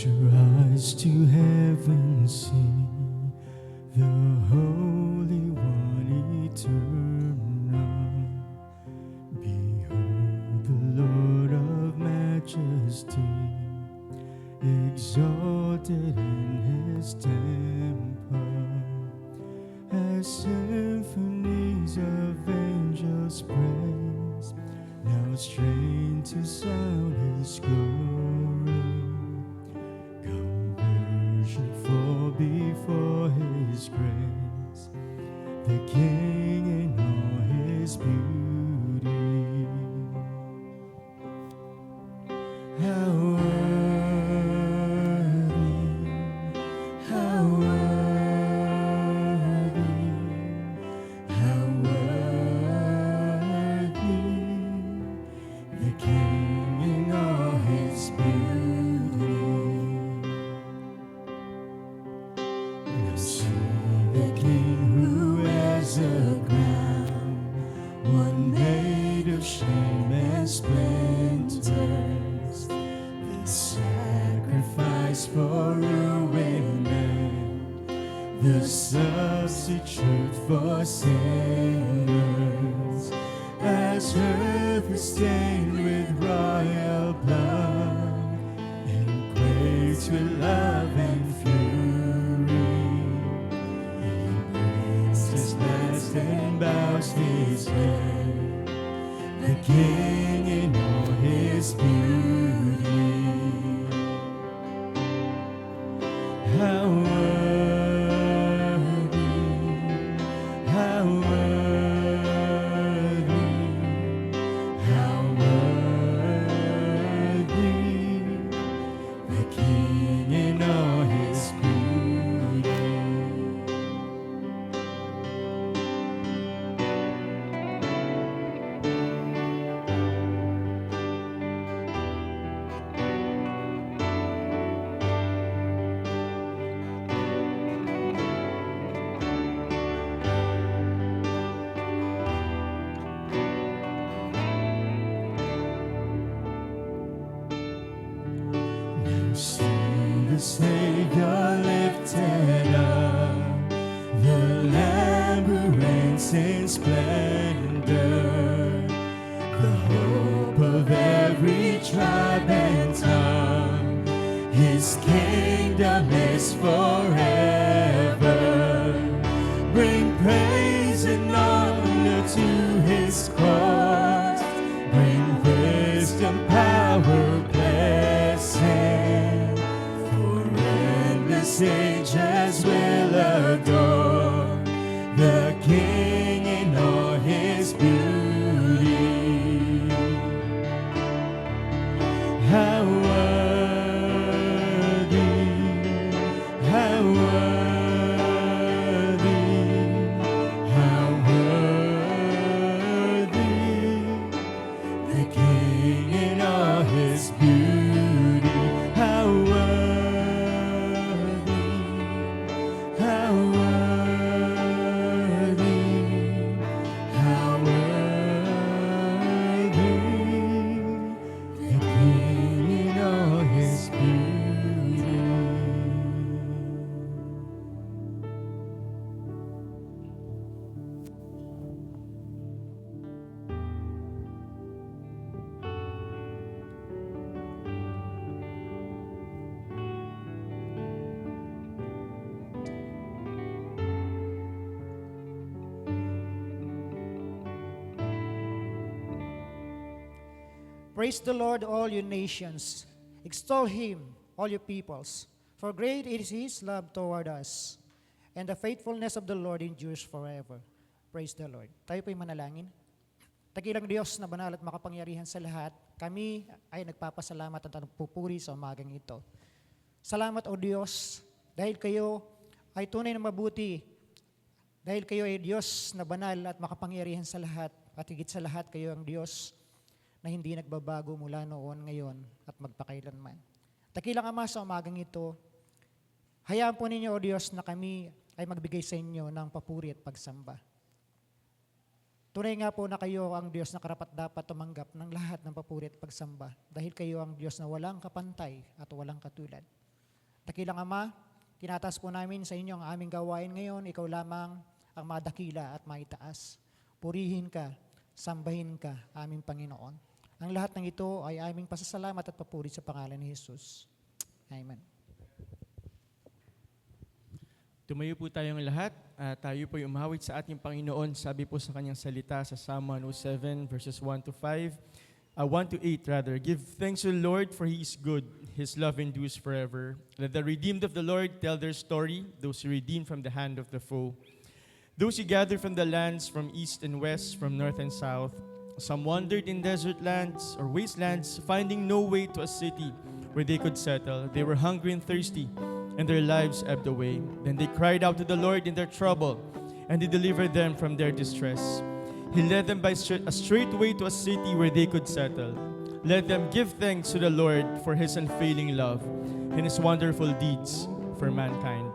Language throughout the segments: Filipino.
your eyes to heaven, see the Holy One eternal. Behold the Lord of majesty, exalted in his temple, as symphonies of angels praise, now strain to sound his glory. Come, worship, fall before his grace, the King in all his beauty. How worthy, how worthy, how worthy, the King in all his beauty. Now see the King who wears a crown, one made of shame and splinters, the sacrifice for ruined men, the substitute for sinners, as earth is stained with royal blood, and quakes with love and fury. He breaks his last and bows his head, the King in all his beauty. How worthy, how worthy, how worthy, the King in all his beauty. Now see the Savior lifted up, the Lamb who reigns in splendor, the hope of every tribe and tongue. His kingdom is forever. Bring praise and honor to his cause. Bring wisdom, power, blessing, for endless ages will adore the King in all his beauty. How worthy, how worthy, how worthy, the King in all his beauty. How worthy, how worthy, how worthy, the King in all his beauty. Praise the Lord, all you nations. Extol him, all you peoples. For great is his love toward us, and the faithfulness of the Lord endures forever. Praise the Lord. Tayo po'y manalangin. Dakilang Diyos na banal at makapangyarihan sa lahat, kami ay nagpapasalamat at nagpupuri sa umagang ito. Salamat, O Diyos, dahil kayo ay tunay na mabuti, dahil kayo ay Diyos na banal at makapangyarihan sa lahat, at higit sa lahat kayo ang Diyos na hindi nagbabago mula noon, ngayon, at magpakailanman. Dakilang Ama, sa umagang ito, hayaan po ninyo, O Diyos, na kami ay magbigay sa inyo ng papuri at pagsamba. Tunay nga po na kayo ang Diyos na karapat-dapat tumanggap ng lahat ng papuri at pagsamba dahil kayo ang Diyos na walang kapantay at walang katulad. Dakilang Ama, tinataas po namin sa inyo ang aming gawain ngayon. Ikaw lamang ang madakila at maitaas. Purihin ka, sambahin ka, aming Panginoon. Ang lahat ng ito ay aming pasasalamat at papuri sa pangalan ni Jesus. Amen. Tumayo po tayong lahat. Tayo po umawit sa ating Panginoon. Sabi po sa kanyang salita sa Psalm 107 verses 1 to 5. 1 to 8 rather. Give thanks to the Lord, for He is good. His love endures forever. Let the redeemed of the Lord tell their story, those He redeemed from the hand of the foe. Those He gathered from the lands, from east and west, from north and south. Some wandered in desert lands or wastelands, finding no way to a city where they could settle. They were hungry and thirsty, and their lives ebbed away. Then they cried out to the Lord in their trouble, and He delivered them from their distress. He led them by a straight way to a city where they could settle. Let them give thanks to the Lord for His unfailing love and His wonderful deeds for mankind.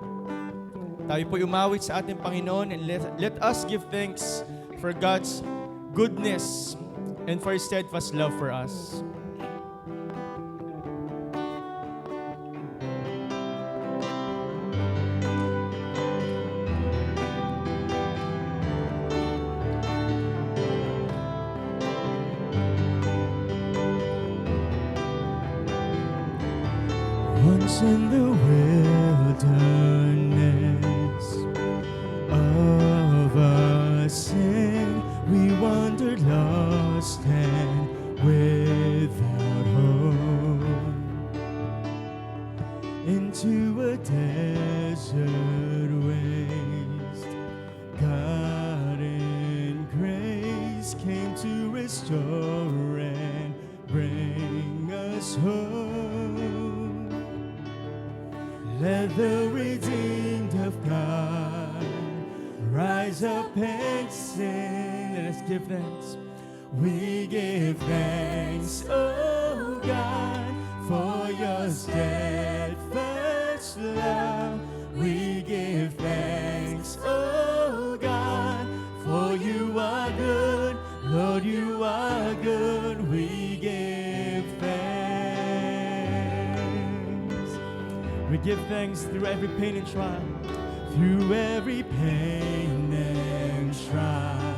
Tayo po umawit sa ating Panginoon, and let us give thanks for God's goodness and for His steadfast love for us. Once in the wilderness of our sin, we wandered lost and without hope into a desert waste. God in grace came to restore and bring us home. Let the redeemed of God rise up and sing. Let us give thanks. We give thanks, oh God, for your steadfast love. We give thanks, oh God, for you are good. Lord, you are good. We give thanks. We give thanks through every pain and trial. Through every pain and trial,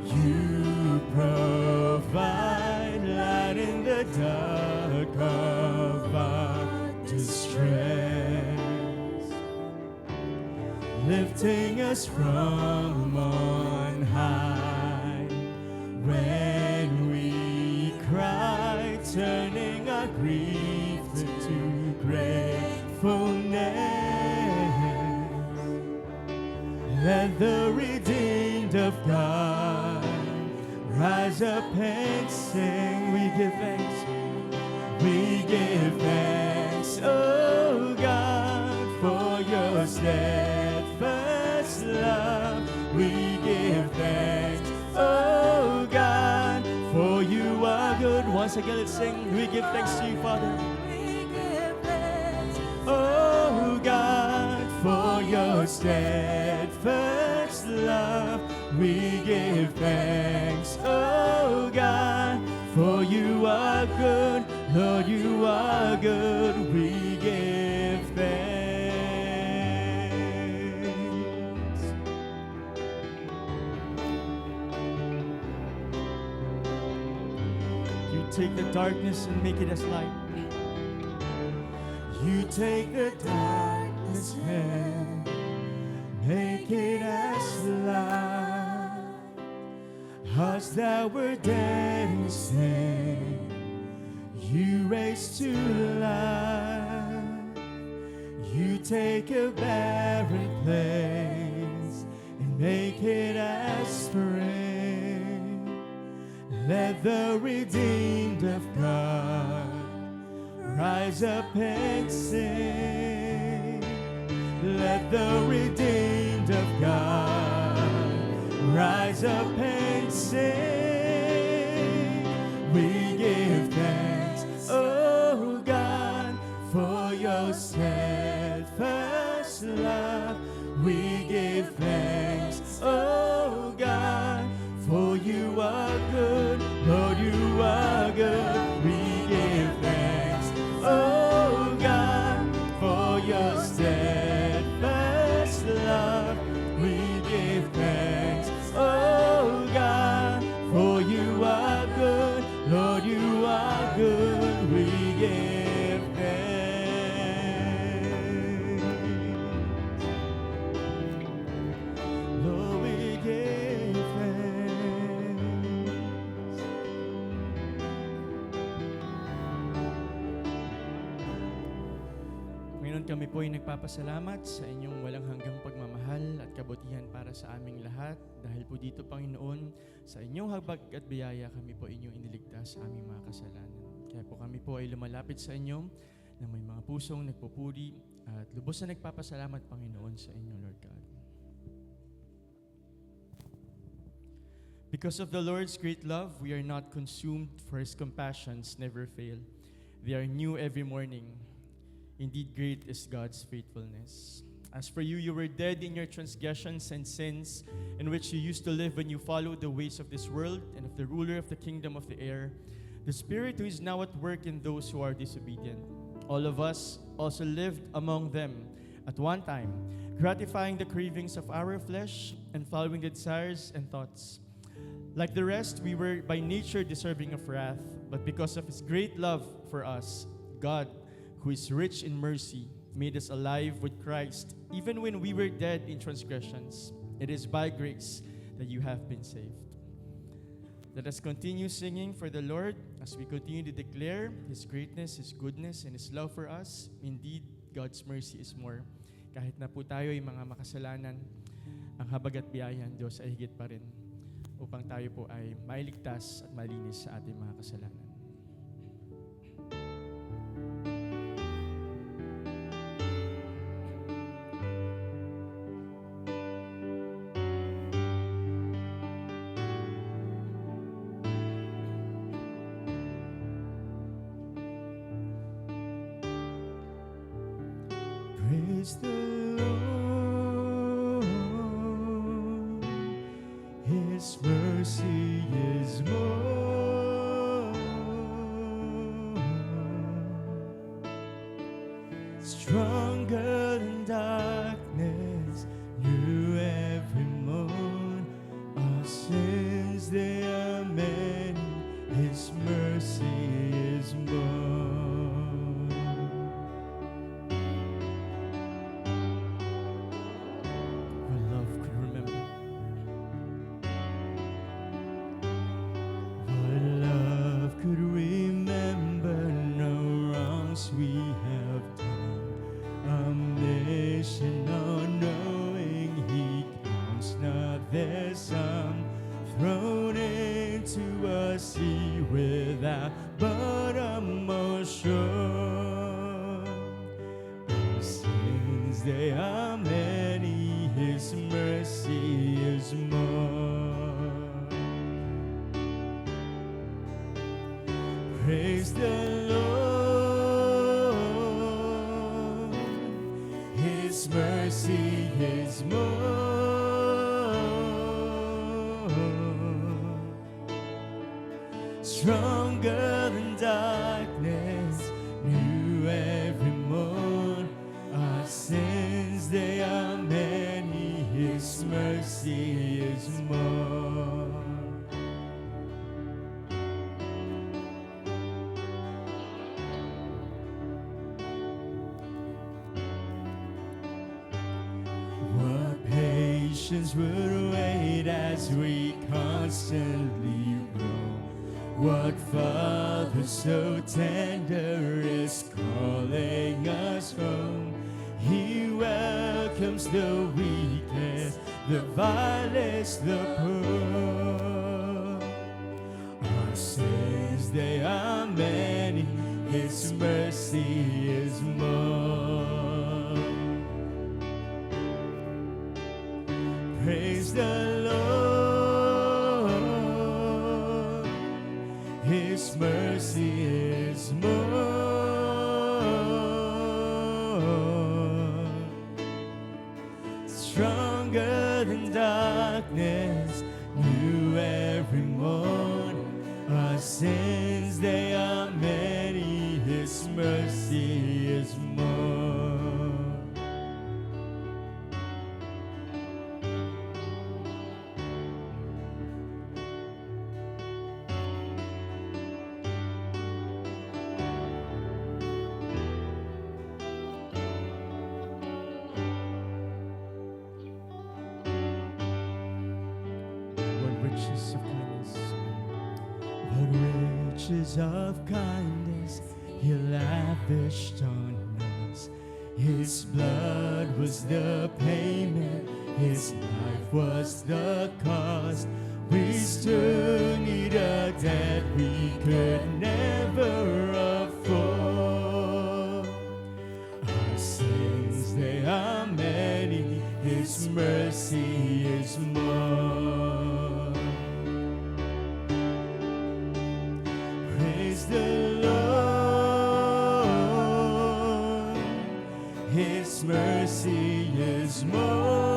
you provide light in the dark of our distress, lifting us from on high. When we cry, turning our grief to gratefulness. Let the redeemed of God rise up and sing. We give thanks. We give thanks, oh God, for your steadfast love. We give thanks, oh God, for you are good. Once again, let's sing. We give thanks to you, Father. Oh God, for your steadfast love, we give thanks. Oh God, for you are good. Lord, you are good. We give thanks. You take the darkness and make it as light. You take the darkness and make it as light. Hearts that were dead in sin, you raise to life. You take a barren place and make it as spring. Let the redeemed of God rise up and sing. Let the redeemed of God rise up and sing. We give thanks, oh God, for your steadfast love. We give thanks, oh God, for you are good. Lord, you are good. We give thanks, oh God, Panginoon, kami po ay nagpapasalamat sa inyong walang hanggang pagmamahal at kabutihan para sa aming lahat. Dahil po dito, Panginoon, sa inyong habag at biyaya, kami po inyong iniligtas sa aming mga kasalanan. Kaya po kami po ay lumalapit sa inyo na may mga pusong nagpupuri at lubos na nagpapasalamat, Panginoon, sa inyo, Lord God. Because of the Lord's great love, we are not consumed, for His compassions never fail. They are new every morning. Indeed, great is God's faithfulness. As for you, you were dead in your transgressions and sins, in which you used to live when you followed the ways of this world and of the ruler of the kingdom of the air, the spirit who is now at work in those who are disobedient. All of us also lived among them at one time, gratifying the cravings of our flesh and following the desires and thoughts. Like the rest, we were by nature deserving of wrath, but because of His great love for us, God, who is rich in mercy, made us alive with Christ, even when we were dead in transgressions. It is by grace that you have been saved. Let us continue singing for the Lord as we continue to declare His greatness, His goodness, and His love for us. Indeed, God's mercy is more. Kahit na po tayo ay mga makasalanan, ang habag at biyaya ng Diyos ay higit pa rin upang tayo po ay mailigtas at malinis sa ating mga kasalanan. Praise the Lord, His mercy is more. Stronger than darkness, new every morn. Our sins, they are many, His mercy is more. We have done, omniscient, all-knowing, He counts not their sum, thrown into a sea without bottom or shore. Our sins, they are many, His mercy is more. Praise the Lord. His mercy is more. Stronger than darkness, new every morn. Our sins, they are many, His mercy is more. Would wait as we constantly roam. What Father so tender is calling us home? He welcomes the weakest, the vilest, the poor. Our sins, they are many, His mercy is more. Praise the Lord, His mercy is more. Stronger than darkness, new every morn. Our sins, they are many, His mercy is more. Riches of kindness He lavished on us. His blood was the payment, His life was the cost. We still need a debt we could never afford. Our sins, they are many, His mercy is more. Praise the Lord, His mercy is more.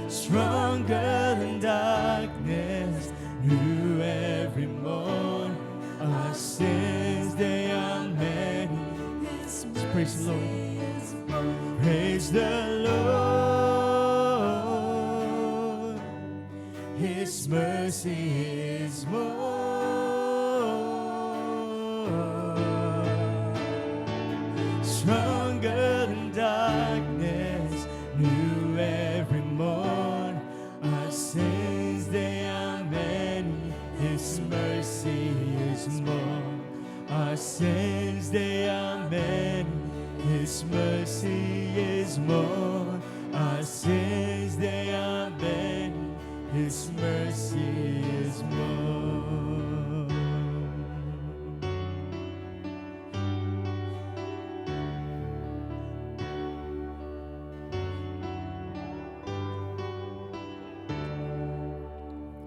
Stronger than darkness, new every morn. Our sins, they are many. Praise the Lord. Praise the Lord. His mercy is more. Stronger than darkness, new every morn. Our sins, they are many, His mercy is more. Our sins, they are many, His mercy is more. Our sins, they are many, His mercy is more.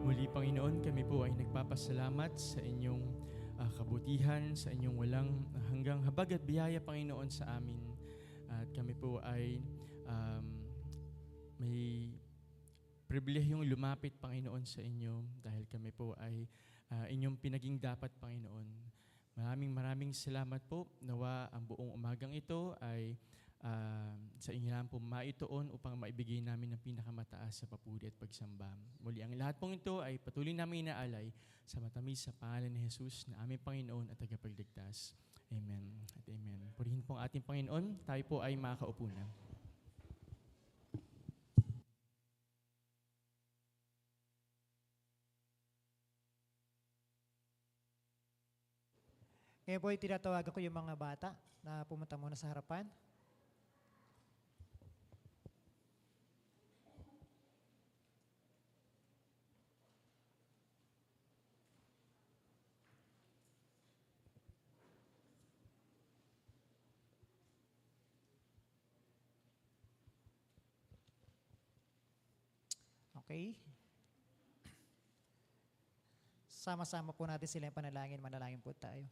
Muli, Panginoon, kami po ay nagpapasalamat sa inyong kabutihan, sa inyong walang hanggang habag at biyaya, Panginoon, sa amin. At kami po ay may pribilehiyong lumapit, Panginoon, sa inyo dahil kami po ay inyong pinaging dapat, Panginoon. Maraming salamat po. Nawa ang buong umagang ito ay sa inyo lang po maituon upang maibigay namin ang pinakamataas sa papuri at pagsamba. Muli, ang lahat pong ito ay patuloy namin inaalay sa matamis sa pangalan ni Jesus na aming Panginoon at tagapagligtas. Amen at amen. Purihin po ang ating Panginoon. Tayo po ay makaupo na. Ngayon po, tinatawagan ko yung mga bata na pumunta muna sa harapan. Okay. Sama-sama po natin sila yung panalangin. Manalangin po tayo.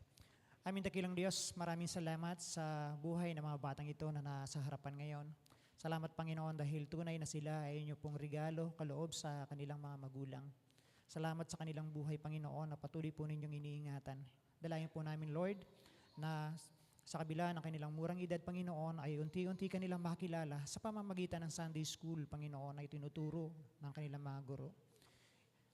Aming dakilang Diyos, maraming salamat sa buhay ng mga batang ito na nasa harapan ngayon. Salamat, Panginoon, dahil tunay na sila ay inyo pong regalo, kaloob sa kanilang mga magulang. Salamat sa kanilang buhay, Panginoon, na patuloy po ninyong iniingatan. Dalangin po namin, Lord, na sa kabila ng kanilang murang edad, Panginoon, ay unti-unti kanilang makilala sa pamamagitan ng Sunday School, Panginoon, ay tinuturo ng kanilang mga guro.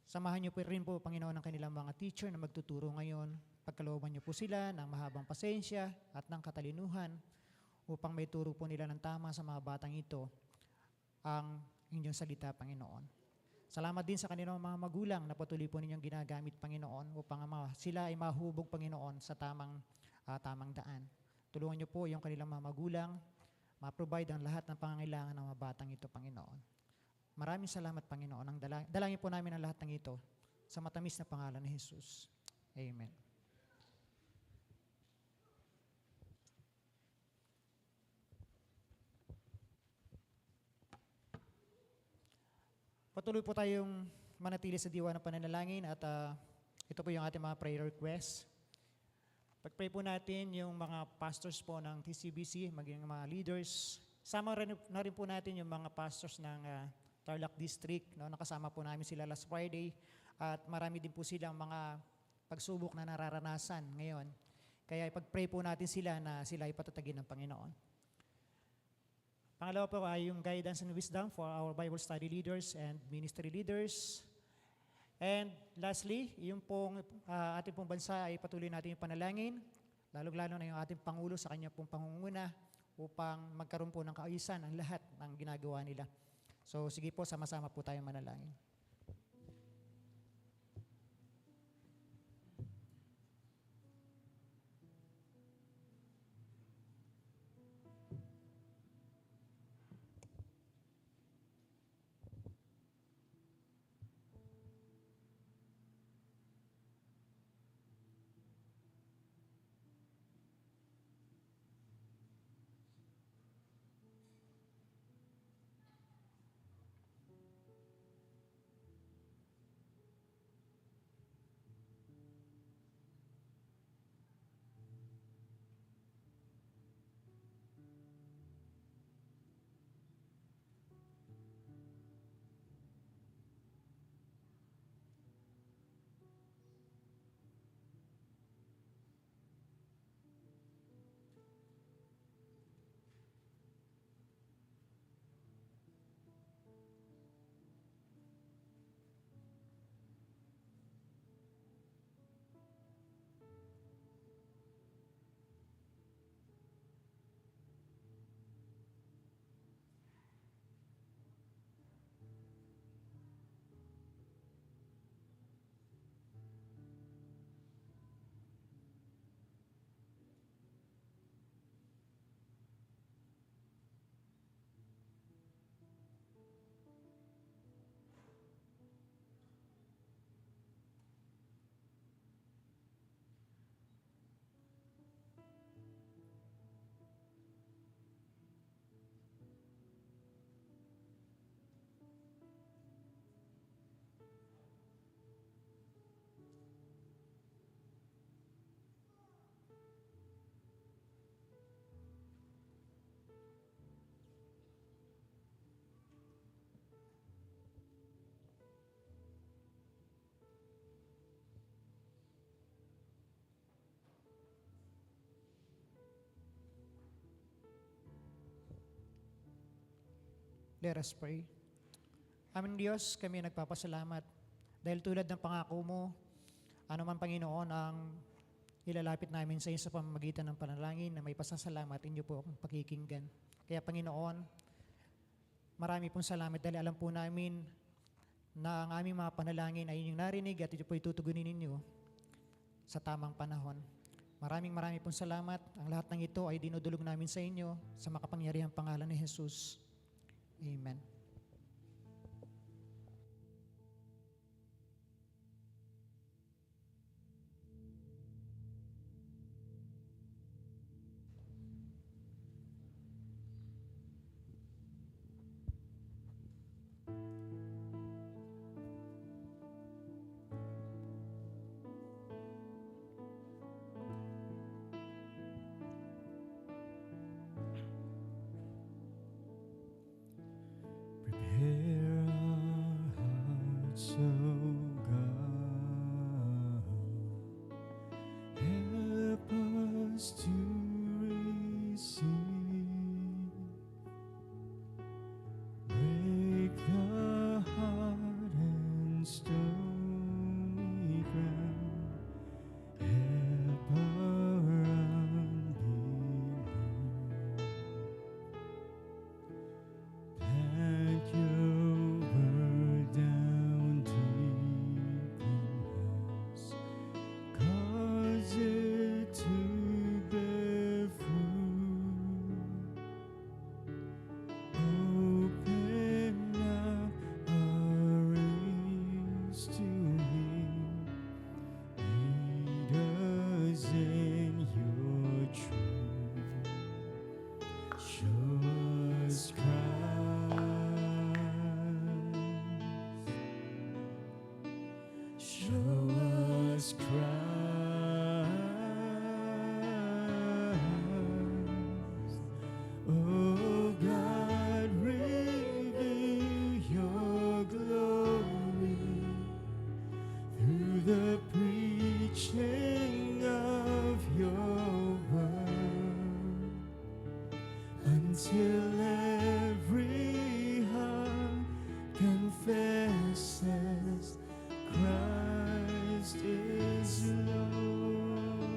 Samahan niyo po rin po, Panginoon, ng kanilang mga teacher na magtuturo ngayon. Pagkalooban niyo po sila ng mahabang pasensya at ng katalinuhan upang may turo po nila ng tama sa mga batang ito ang inyong salita, Panginoon. Salamat din sa kanilang mga magulang na patuloy po ninyong ginagamit, Panginoon, upang sila ay mahubog, Panginoon, sa tamang daan. Tulungan niyo po yung kanilang mga magulang, ma-provide ang lahat ng pangangailangan ng mga batang ito, Panginoon. Maraming salamat, Panginoon. Dalangin po namin ang lahat ng ito sa matamis na pangalan ni Jesus. Amen. Patuloy po tayong manatili sa diwa ng pananalangin at ito po yung ating mga prayer requests. Pag-pray po natin yung mga pastors po ng TCBC, maging mga leaders. Sama na rin po natin yung mga pastors ng Tarlac District. No? Nakasama po namin sila last Friday at marami din po silang mga pagsubok na nararanasan ngayon. Kaya ipag-pray po natin sila na sila ipatatagin ng Panginoon. Pangalawa po ay yung guidance and wisdom for our Bible study leaders and ministry leaders. And lastly, yung pong ating pong bansa ay patuloy natin yung panalangin, lalong-lalo na yung ating Pangulo sa kanya pong pangunguna upang magkaroon po ng kaayusan ang lahat ng ginagawa nila. So sige po, sama-sama po tayong manalangin. Let us pray. Aming Diyos, kami ay nagpapasalamat dahil tulad ng pangako mo, ano man Panginoon ang ilalapit namin sa iyo sa pamamagitan ng panalangin na may pasasalamat, inyo po ang pakikinggan. Kaya Panginoon, marami pong salamat dahil alam po namin na ang aming mga panalangin ay inyong narinig at ito po itutugunin ninyo sa tamang panahon. Maraming pong salamat. Ang lahat ng ito ay dinudulog namin sa inyo sa makapangyarihang pangalan ni Jesus. Amen. Prepare our hearts, O God. Help us to receive. Break the hard and stony ground. Help our unbelief. Plant your word down deep in us. Cause it to bear fruit. Open up our ears to hear. Lead us in your truth. Show us Christ. Show us Christ. Oh God, reveal your glory through the preaching of your word, until every heart confesses Christ is Lord.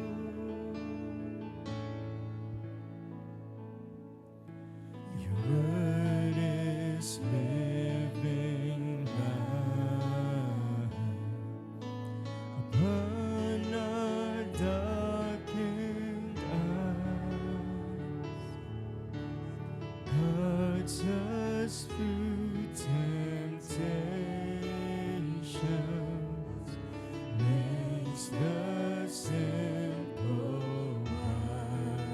Your word is living light upon our darkened eyes. Guides us through temptations, makes the simple wise.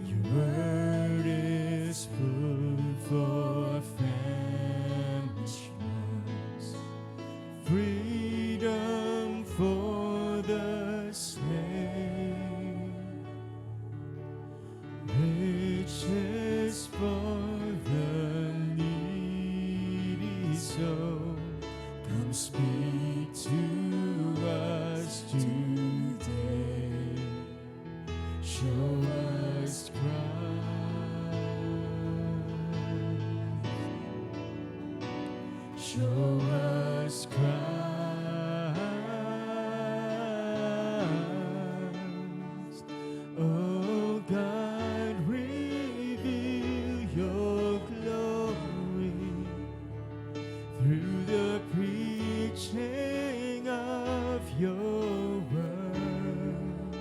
Your word is food for famished ones, freedom for the slave, riches for the needy soul. Come speak to us today. Show us Christ. Show us Christ. Oh God, reveal your glory through the preaching of your word,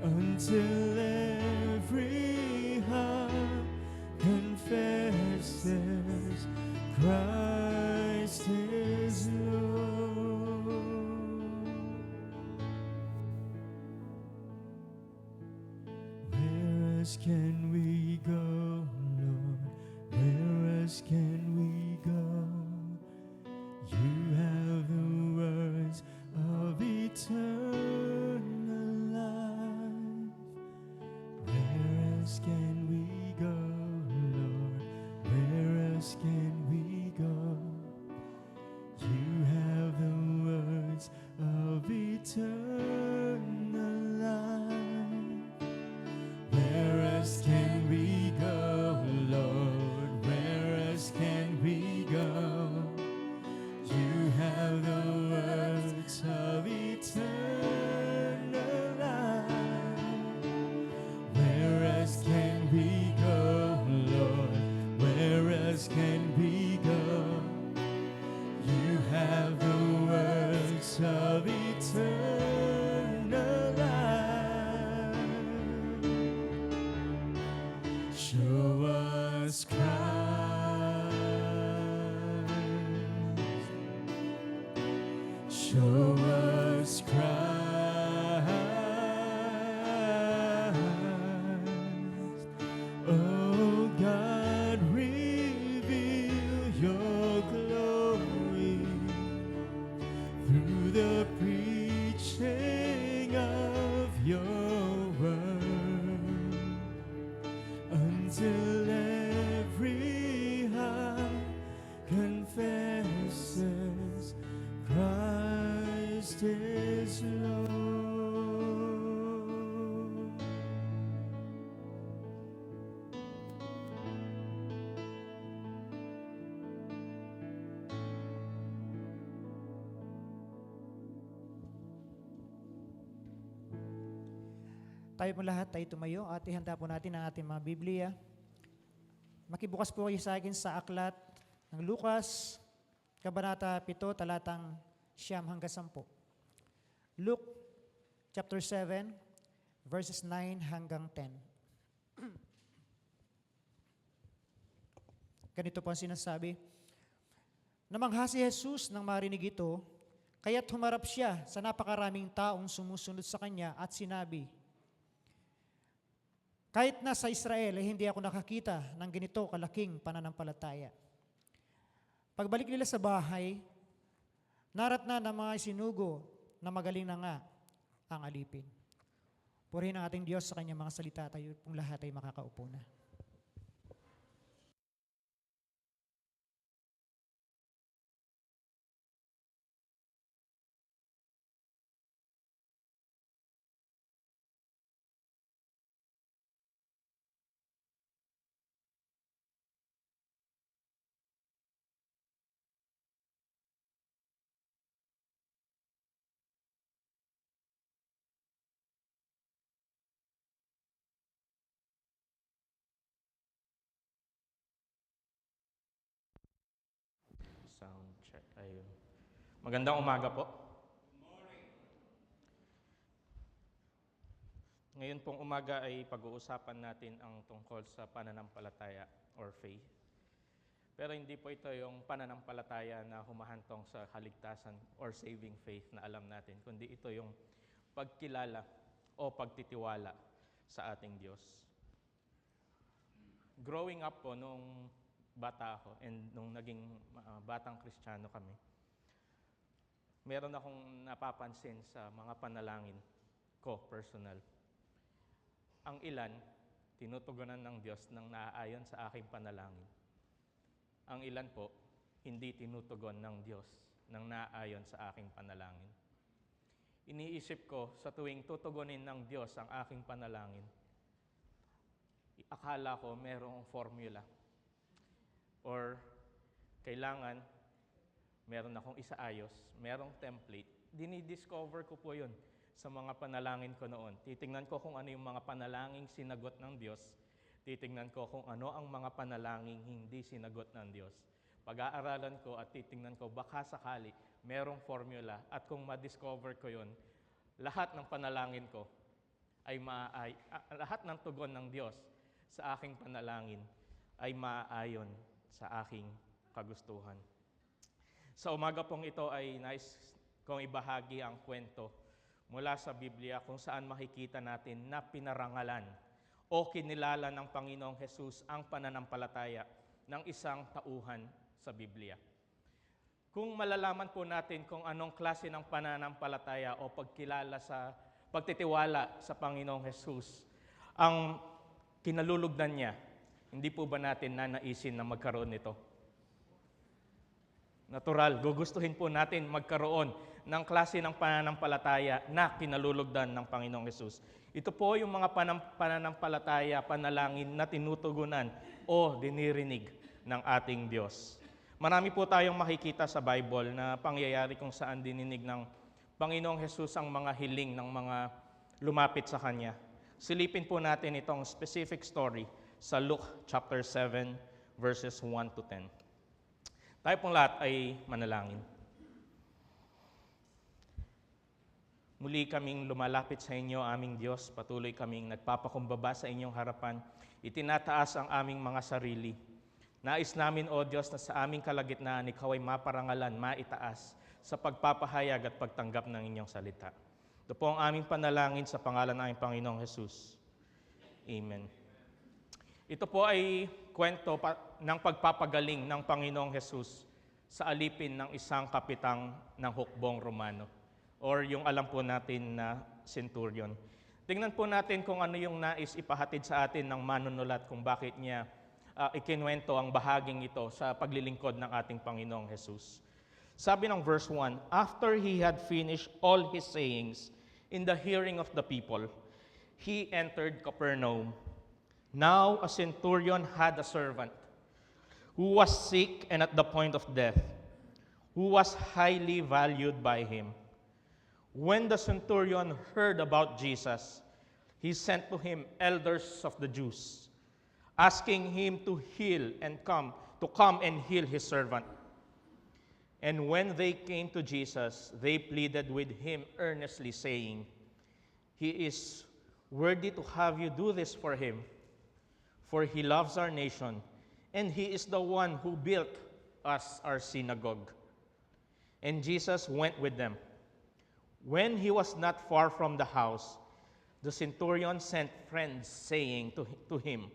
until every heart confesses Christ is Lord. Where else can we go, Lord? Where else can we go? You have the words of eternal life. Where else can we go, Lord? Where else can we go? You have the words of eternal life. Where else can we go? have the words of eternal life. Show us Christ. Show us Christ. Oh God, reveal your glory through the preaching of your word, until every heart confesses Christ is Lord. Tayo po lahat, tayo tumayo at ihanda po natin ang ating mga Biblia. Makibukas po kayo sa akin sa aklat ng Lucas, Kabanata 7, talatang 9 hanggang 10. Luke chapter 7, verses 9 hanggang 10. Ganito po ang sinasabi. Namangha si Jesus nang marinig ito, kaya't humarap siya sa napakaraming taong sumusunod sa kanya at sinabi, kahit na sa Israel ay hindi ako nakakita ng ganito kalaking pananampalataya. Pagbalik nila sa bahay, naratna ng mga isinugo na magaling na nga ang alipin. Purihin ang ating Diyos sa kanyang mga salita, tayo pong lahat ay makakaupo na. Sound check. Ayun. Magandang umaga po. Ngayon pong umaga ay pag-uusapan natin ang tungkol sa pananampalataya or faith. Pero hindi po ito yung pananampalataya na humahantong sa kaligtasan or saving faith na alam natin, kundi ito yung pagkilala o pagtitiwala sa ating Diyos. Growing up po nung bata ako and nung naging batang Kristiyano kami, meron akong napapansin sa mga panalangin ko, personal. Ang ilan, tinutugunan ng Diyos nang naaayon sa aking panalangin. Ang ilan po, hindi tinutugon ng Diyos nang naaayon sa aking panalangin. Iniisip ko, sa tuwing tutugunin ng Diyos ang aking panalangin, akala ko merong formula. Or kailangan meron akong isaayos, merong template. Dinidiscover ko po yun sa mga panalangin ko noon. Titingnan ko kung ano yung mga panalangin sinagot ng Diyos. Titingnan ko kung ano ang mga panalangin hindi sinagot ng Diyos. Pag-aaralan ko at titingnan ko baka sakali merong formula at kung ma-discover ko yun, lahat ng panalangin ko ay lahat ng tugon ng Diyos sa aking panalangin ay maaayon sa aking kagustuhan. Sa umaga pong ito ay nais kong ibahagi ang kwento mula sa Biblia kung saan makikita natin na pinarangalan o kinilala ng Panginoong Hesus ang pananampalataya ng isang tauhan sa Biblia. Kung malalaman po natin kung anong klase ng pananampalataya o pagtitiwala sa Panginoong Hesus ang kinalulugdan niya, hindi po ba natin nanaisin na magkaroon nito? Natural, gugustuhin po natin magkaroon ng klase ng pananampalataya na kinalulugdan ng Panginoong Hesus. Ito po yung mga pananampalataya, panalangin na tinutugunan o dinirinig ng ating Diyos. Marami po tayong makikita sa Bible na pangyayari kung saan dininig ng Panginoong Hesus ang mga hiling ng mga lumapit sa Kanya. Silipin po natin itong specific story sa Luke chapter 7, verses 1 to 10. Tayo pong lahat ay manalangin. Muli kaming lumalapit sa inyo, aming Diyos. Patuloy kaming nagpapakumbaba sa inyong harapan. Itinataas ang aming mga sarili. Nais namin, O Diyos, na sa aming kalagitnaan, Ikaw ay maparangalan, maitaas sa pagpapahayag at pagtanggap ng inyong salita. Ito po ang aming panalangin sa pangalan ng aming Panginoong Jesus. Amen. Ito po ay kwento ng pagpapagaling ng Panginoong Jesus sa alipin ng isang kapitang ng hukbong Romano, or yung alam po natin na centurion. Tingnan po natin kung ano yung nais ipahatid sa atin ng manunulat kung bakit niya ikinwento ang bahaging ito sa paglilingkod ng ating Panginoong Jesus. Sabi ng verse 1, "After he had finished all his sayings in the hearing of the people, he entered Capernaum. Now a centurion had a servant who was sick and at the point of death, who was highly valued by him. When the centurion heard about Jesus, he sent to him elders of the Jews, asking him to come and heal his servant. And when they came to Jesus, they pleaded with him earnestly, saying, 'He is worthy to have you do this for him, for he loves our nation, and he is the one who built us our synagogue.' And Jesus went with them. When he was not far from the house, the centurion sent friends, saying to him,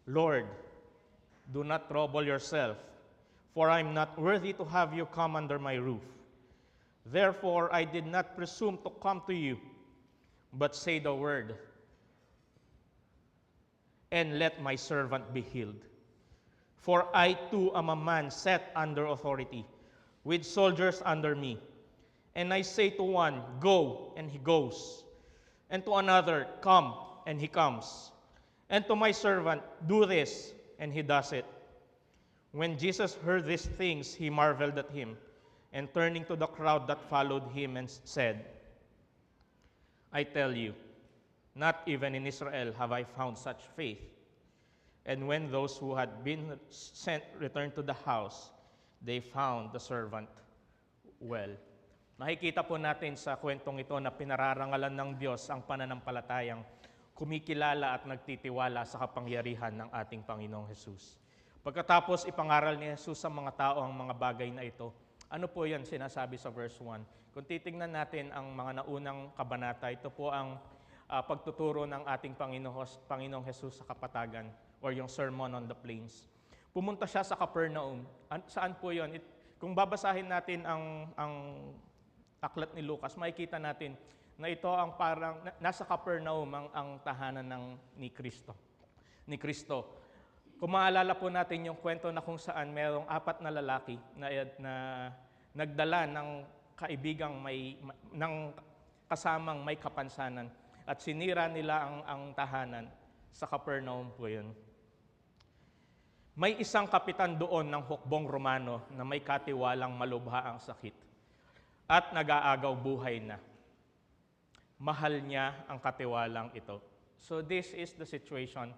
'Lord, do not trouble yourself, for I am not worthy to have you come under my roof. Therefore I did not presume to come to you, but say the word, and let my servant be healed. For I too am a man set under authority, with soldiers under me. And I say to one, Go, and he goes. And to another, Come, and he comes. And to my servant, Do this, and he does it.' When Jesus heard these things, he marveled at him, and turning to the crowd that followed him, and said, 'I tell you, not even in Israel have I found such faith.' And when those who had been sent returned to the house, they found the servant well." Nakikita po natin sa kwentong ito na pinararangalan ng Diyos ang pananampalatayang kumikilala at nagtitiwala sa kapangyarihan ng ating Panginoong Jesus. Pagkatapos ipangaral ni Jesus sa mga tao ang mga bagay na ito, ano po yan sinasabi sa verse 1? Kung titingnan natin ang mga naunang kabanata, ito po ang pagtuturo ng ating Panginoong Jesus sa kapatagan, or yung Sermon on the Plains. Pumunta siya sa Capernaum. Saan po yun? Kung babasahin natin ang aklat ni Lucas, makikita natin na ito ang parang nasa Capernaum ang tahanan ni Kristo. Kung maalala po natin yung kwento na kung saan mayroong 4 na lalaki na nagdala ng kaibigang ng kasamang may kapansanan at sinira nila ang tahanan sa Capernaum po yun. May isang kapitan doon ng hukbong Romano na may katiwalang malubha ang sakit at nag-aagaw buhay na. Mahal niya ang katiwalang ito. So this is the situation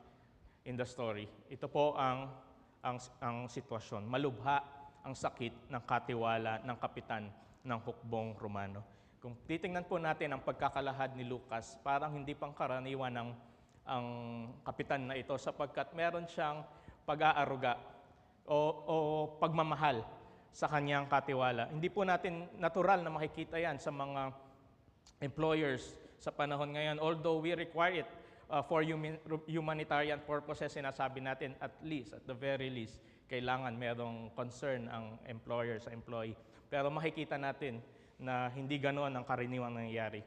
in the story. Ito po ang sitwasyon. Malubha ang sakit ng katiwala ng kapitan ng hukbong Romano. Kung titingnan po natin ang pagkakalahad ni Lucas, parang hindi pangkaraniwan ang kapitan na ito sapagkat meron siyang pag-aaruga o pagmamahal sa kanyang katiwala. Hindi po natin natural na makikita yan sa mga employers sa panahon ngayon. Although we require it for humanitarian purposes, sinasabi natin at the very least, kailangan merong concern ang employer sa employee. Pero makikita natin na hindi ganoon ang karaniwang nangyayari.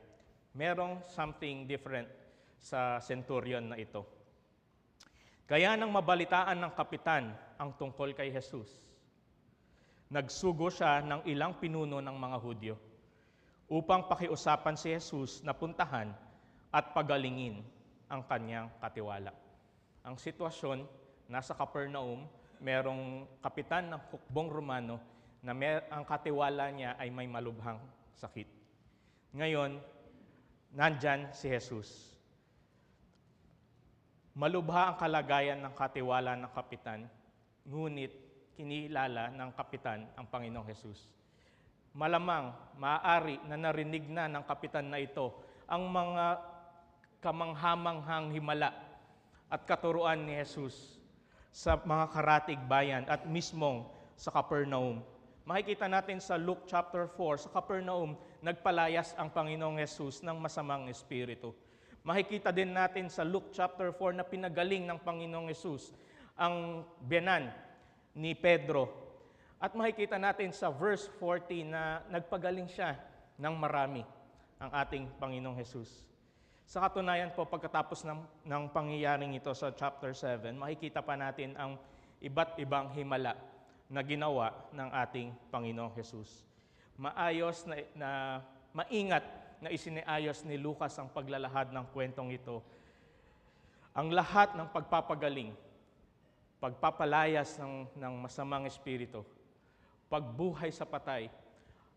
Merong something different sa centurion na ito. Kaya nang mabalitaan ng kapitan ang tungkol kay Jesus, nagsugo siya ng ilang pinuno ng mga Hudyo upang pakiusapan si Jesus na puntahan at pagalingin ang kanyang katiwala. Ang sitwasyon, nasa Capernaum, merong kapitan ng hukbong Romano na ang katiwala niya ay may malubhang sakit. Ngayon, nandyan si Jesus. Malubha ang kalagayan ng katiwala ng kapitan, ngunit kinilala ng kapitan ang Panginoong Jesus. malamang, maaari na narinig na ng kapitan na ito ang mga kamanghamanghang himala at katuruan ni Jesus sa mga karatig bayan at mismong sa Capernaum. Makikita natin sa Luke chapter 4, sa Capernaum, nagpalayas ang Panginoong Jesus ng masamang espiritu. Makikita din natin sa Luke chapter 4 na pinagaling ng Panginoong Jesus ang biyanan ni Pedro. At makikita natin sa verse 40 na nagpagaling siya ng marami ang ating Panginoong Jesus. Sa katunayan po, pagkatapos ng pangyayaring ito sa chapter 7, makikita pa natin ang iba't ibang himala na ginawa ng ating Panginoong Jesus. Maingat na isiniayos ni Lucas ang paglalahad ng kwentong ito. Ang lahat ng pagpapagaling, pagpapalayas ng masamang espiritu, pagbuhay sa patay,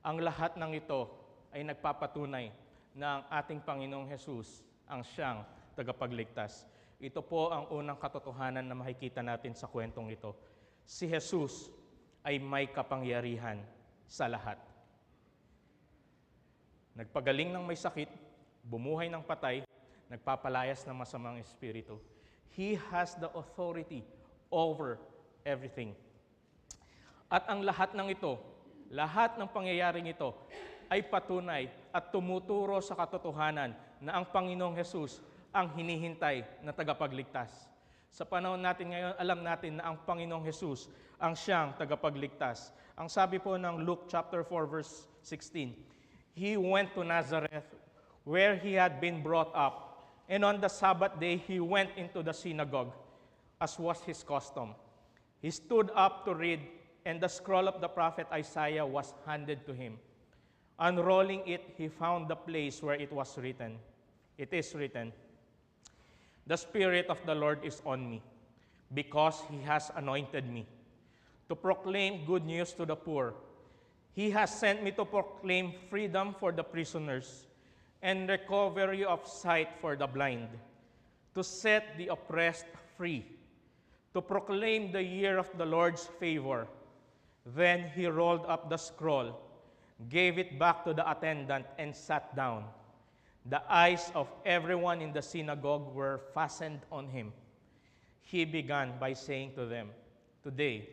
ang lahat ng ito ay nagpapatunay na ang ating Panginoong Jesus ang siyang tagapagligtas. Ito po ang unang katotohanan na makikita natin sa kwentong ito. Si Jesus ay may kapangyarihan sa lahat. Nagpagaling ng may sakit, bumuhay ng patay, nagpapalayas ng masamang espiritu. He has the authority over everything. At ang lahat ng ito, lahat ng pangyayaring ito, ay patunay at tumuturo sa katotohanan na ang Panginoong Jesus ang hinihintay na tagapagligtas. Sa panahon natin ngayon, alam natin na ang Panginoong Jesus ang siyang tagapagligtas. Ang sabi po ng Luke chapter 4 verse 16, He went to Nazareth where he had been brought up, and on the Sabbath day he went into the synagogue, as was his custom. He stood up to read, and the scroll of the prophet Isaiah was handed to him. Unrolling it, he found the place where it was written. It is written, The Spirit of the Lord is on me, because He has anointed me to proclaim good news to the poor. He has sent me to proclaim freedom for the prisoners and recovery of sight for the blind, to set the oppressed free, to proclaim the year of the Lord's favor. Then he rolled up the scroll, gave it back to the attendant, and sat down. The eyes of everyone in the synagogue were fastened on him. He began by saying to them, Today,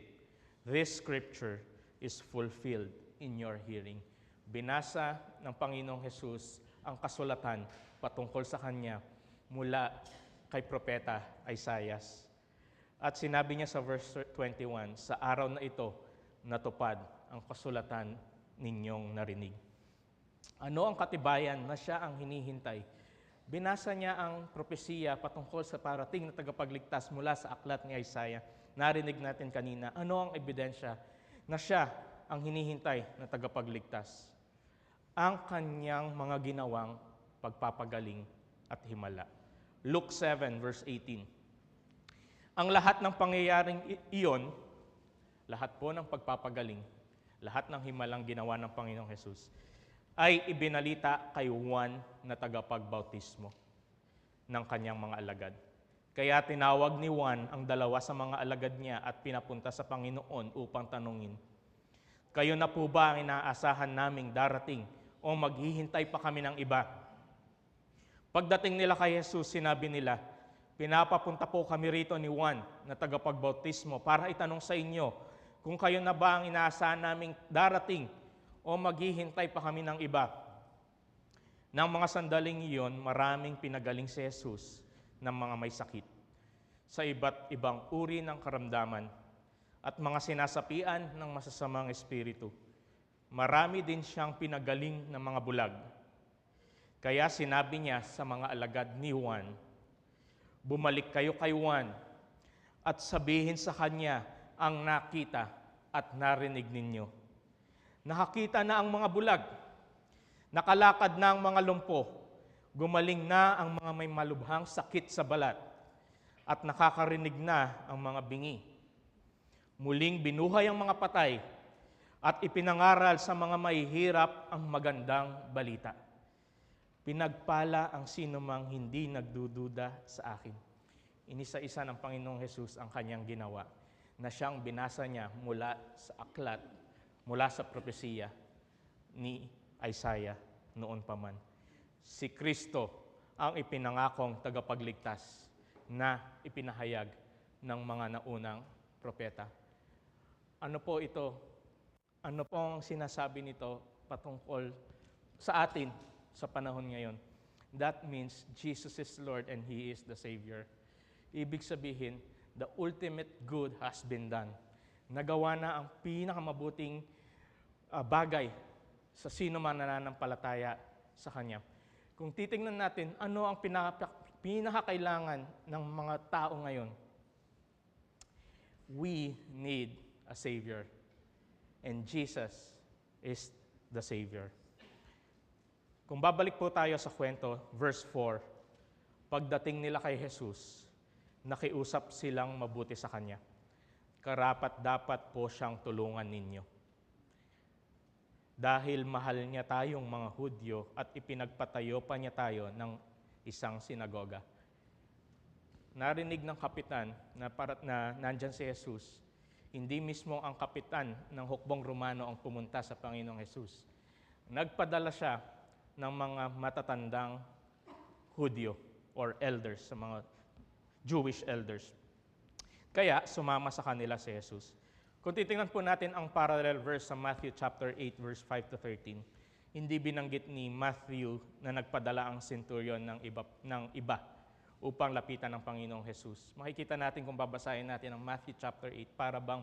this scripture is fulfilled in your hearing. Binasa ng Panginoong Jesus ang kasulatan patungkol sa Kanya mula kay Propeta Isaiah. At sinabi niya sa verse 21, Sa araw na ito, natupad ang kasulatan ninyong narinig. Ano ang katibayan na siya ang hinihintay? Binasa niya ang propesiya patungkol sa parating na tagapagligtas mula sa aklat ni Isaiah. Narinig natin kanina, ano ang ebidensya na siya ang hinihintay na tagapagligtas? Ang kanyang mga ginawang pagpapagaling at himala. Luke 7 verse 18. Ang lahat ng pangyayaring iyon, lahat po ng pagpapagaling, lahat ng himalang ginawa ng Panginoong Jesus, ay ibinalita kay Juan na tagapagbautismo ng kanyang mga alagad. Kaya tinawag ni Juan ang dalawa sa mga alagad niya at pinapunta sa Panginoon upang tanungin, Kayo na po ba ang inaasahan naming darating o maghihintay pa kami ng iba? Pagdating nila kay Jesus, sinabi nila, Pinapapunta po kami rito ni Juan na tagapagbautismo para itanong sa inyo kung kayo na ba ang inaasahan naming darating o maghihintay pa kami ng iba. Nang mga sandaling iyon, maraming pinagaling si Jesus ng mga may sakit sa iba't ibang uri ng karamdaman at mga sinasapian ng masasamang espiritu. Marami din siyang pinagaling ng mga bulag. Kaya sinabi niya sa mga alagad ni Juan, Bumalik kayo kay Juan at sabihin sa kanya ang nakita at narinig ninyo. Nakakita na ang mga bulag, nakalakad na ang mga lumpo, gumaling na ang mga may malubhang sakit sa balat, at nakakarinig na ang mga bingi. Muling binuhay ang mga patay, at ipinangaral sa mga mahihirap ang magandang balita. Pinagpala ang sinumang hindi nagdududa sa akin. Inisa-isa ng Panginoong Jesus ang kanyang ginawa, na siyang binasa niya mula sa aklat, mula sa propesiya, ni Isaiah noon pa man. Si Kristo ang ipinangakong tagapagligtas na ipinahayag ng mga naunang propeta. Ano po ito? Ano po ang sinasabi nito patungkol sa atin sa panahon ngayon? That means Jesus is Lord and He is the Savior. Ibig sabihin, the ultimate good has been done. Nagawa na ang pinakamabuting bagay sa sino man nananampalataya sa Kanya. Kung titingnan natin, ano ang pinakakailangan ng mga tao ngayon? We need a Savior. And Jesus is the Savior. Kung babalik po tayo sa kwento, verse 4, pagdating nila kay Jesus, nakiusap silang mabuti sa Kanya. Karapat-dapat po siyang tulungan ninyo. Dahil mahal niya tayong mga Hudyo at ipinagpatayo pa niya tayo ng isang sinagoga. Narinig ng kapitan na nandyan si Jesus, hindi mismo ang kapitan ng hukbong Romano ang pumunta sa Panginoong Jesus. Nagpadala siya ng mga matatandang Hudyo or elders, sa mga Jewish elders. Kaya sumama sa kanila si Jesus. Kung titingnan po natin ang parallel verse sa Matthew chapter 8 verse 5 to 13, hindi binanggit ni Matthew na nagpadala ang centurion ng iba upang lapitan ng Panginoong Jesus. Makikita natin kung babasahin natin ang Matthew chapter 8, para bang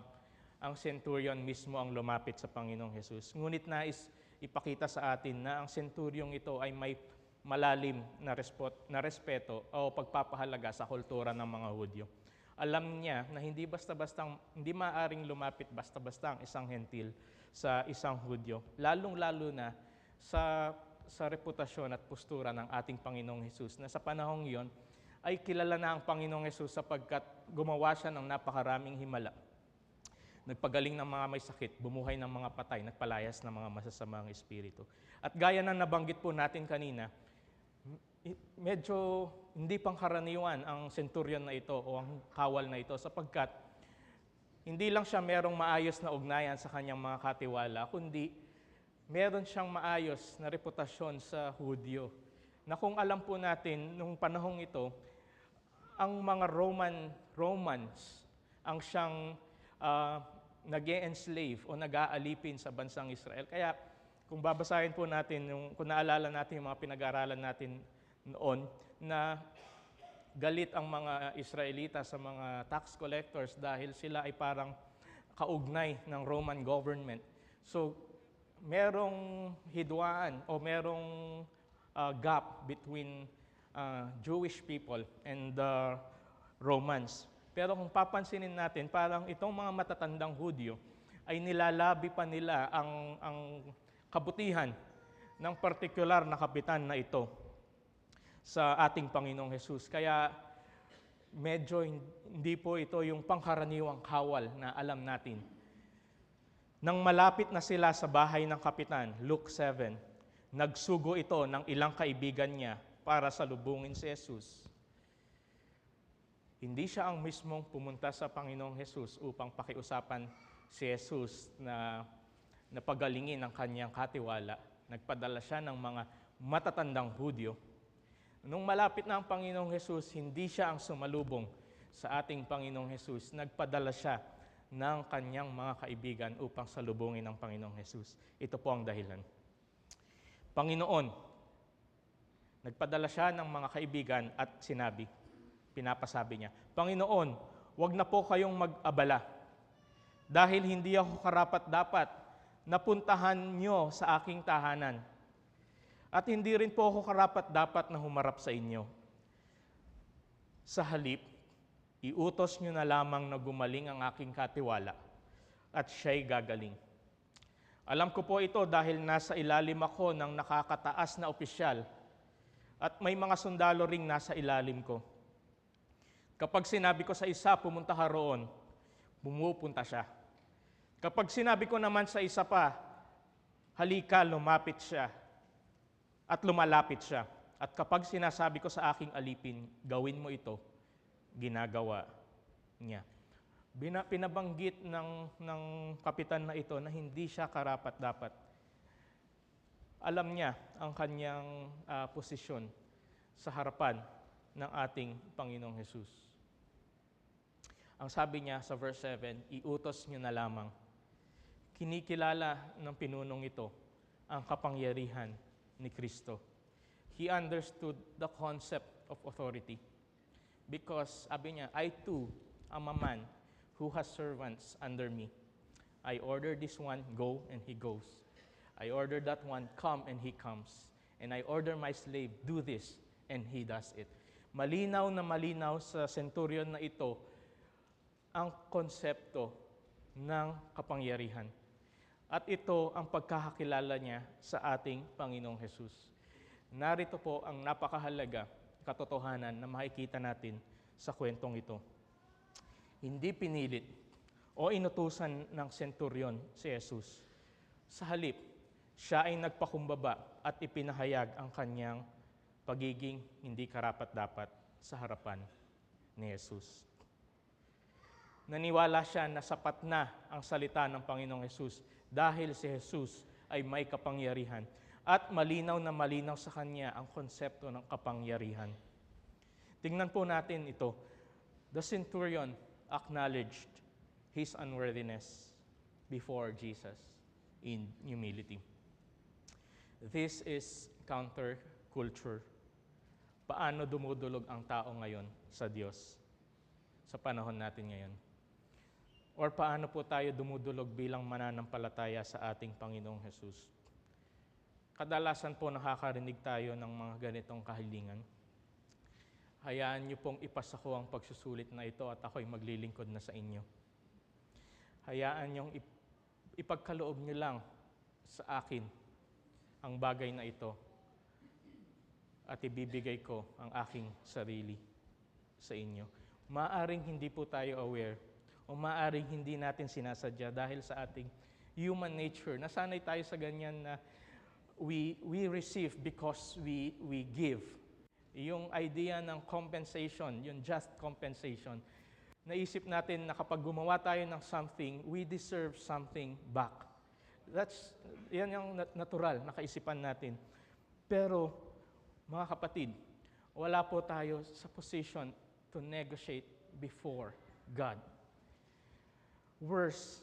ang centurion mismo ang lumapit sa Panginoong Jesus. Ngunit nais ipakita sa atin na ang centurion ito ay may malalim na respeto o pagpapahalaga sa kultura ng mga Hudyo. Alam niya na hindi maaring lumapit basta-basta ang isang hentil sa isang Hudyo, lalong-lalo na sa reputasyon at postura ng ating Panginoong Hesus, na sa panahong iyon ay kilala na ang Panginoong Hesus sapagkat gumawa siya ng napakaraming himala. Nagpagaling ng mga may sakit, bumuhay ng mga patay, nagpalayas ng mga masasamang espiritu. At gaya na nabanggit po natin kanina, medyo hindi pangkaraniwan ang centurion na ito o ang kawal na ito sapagkat hindi lang siya merong maayos na ugnayan sa kanyang mga katiwala, kundi meron siyang maayos na reputasyon sa Hudyo. Na kung alam po natin, nung panahong ito, ang mga Romans ang siyang nag-e-enslave o nag-aalipin sa bansang Israel. Kaya kung babasahin po natin, kung naalala natin yung mga pinag-aralan natin noon, na galit ang mga Israelita sa mga tax collectors dahil sila ay parang kaugnay ng Roman government. So, merong hidwaan o merong gap between Jewish people and the Romans. Pero kung papansinin natin, parang itong mga matatandang Hudyo ay nilalabi pa nila ang kabutihan ng partikular na kapitan na ito sa ating Panginoong Hesus. Kaya medyo hindi po ito yung pangkaraniwang kawal na alam natin. Nang malapit na sila sa bahay ng kapitan, Luke 7, nagsugo ito ng ilang kaibigan niya para salubungin si Jesus. Hindi siya ang mismong pumunta sa Panginoong Hesus upang pakiusapan si Jesus na pagalingin ang kanyang katiwala. Nagpadala siya ng mga matatandang Hudyo. Nung malapit na ang Panginoong Hesus, hindi siya ang sumalubong sa ating Panginoong Hesus. Nagpadala siya ng kanyang mga kaibigan upang salubungin ang Panginoong Hesus. Ito po ang dahilan. Panginoon, nagpadala siya ng mga kaibigan at pinapasabi niya, Panginoon, wag na po kayong mag-abala dahil hindi ako karapat-dapat na puntahan niyo sa aking tahanan. At hindi rin po ako karapat-dapat na humarap sa inyo. Sa halip, iutos niyo na lamang na gumaling ang aking katiwala at siya'y gagaling. Alam ko po ito dahil nasa ilalim ako ng nakakataas na opisyal at may mga sundalo ring nasa ilalim ko. Kapag sinabi ko sa isa, pumunta ka roon, pumupunta siya. Kapag sinabi ko naman sa isa pa, halika, lumapit siya. At lumalapit siya. At kapag sinasabi ko sa aking alipin, gawin mo ito, ginagawa niya. Pinabanggit ng kapitan na ito na hindi siya karapat-dapat alam niya ang kanyang posisyon sa harapan ng ating Panginoong Hesus. Ang sabi niya sa verse 7, iutos niyo na lamang. Kinikilala ng pinunong ito ang kapangyarihan ni Kristo. He understood the concept of authority because, sabi niya, I too am a man who has servants under me. I order this one, go, and he goes. I order that one, come, and he comes. And I order my slave, do this, and he does it. Malinaw na malinaw sa centurion na ito ang konsepto ng kapangyarihan. At ito ang pagkakakilala niya sa ating Panginoong Hesus. Narito po ang napakahalaga katotohanan na makikita natin sa kwentong ito. Hindi pinilit o inutusan ng centurion si Jesus. Sa halip, siya ay nagpakumbaba at ipinahayag ang kanyang pagiging hindi karapat-dapat sa harapan ni Jesus. Naniwala siya na sapat na ang salita ng Panginoong Hesus dahil si Jesus ay may kapangyarihan at malinaw na malinaw sa kanya ang konsepto ng kapangyarihan. Tingnan po natin ito. The centurion acknowledged his unworthiness before Jesus in humility. This is counterculture. Paano dumudulog ang tao ngayon sa Diyos sa panahon natin ngayon? Or paano po tayo dumudulog bilang mananampalataya sa ating Panginoong Hesus? Kadalasan po nakakarinig tayo ng mga ganitong kahilingan. Hayaan niyo pong ipasa ko ang pagsusulit na ito at ako'y maglilingkod na sa inyo. Hayaan niyong ipagkaloob niyo lang sa akin ang bagay na ito at ibibigay ko ang aking sarili sa inyo. Maaring hindi po tayo aware o maaring hindi natin sinasadya dahil sa ating human nature. Nasanay tayo sa ganyan na we receive because we give. Yung idea ng compensation, yung just compensation. Naisip natin na kapag gumawa tayo ng something, we deserve something back. Yan yung natural na kaisipan natin. Pero, mga kapatid, wala po tayo sa position to negotiate before God. Worse,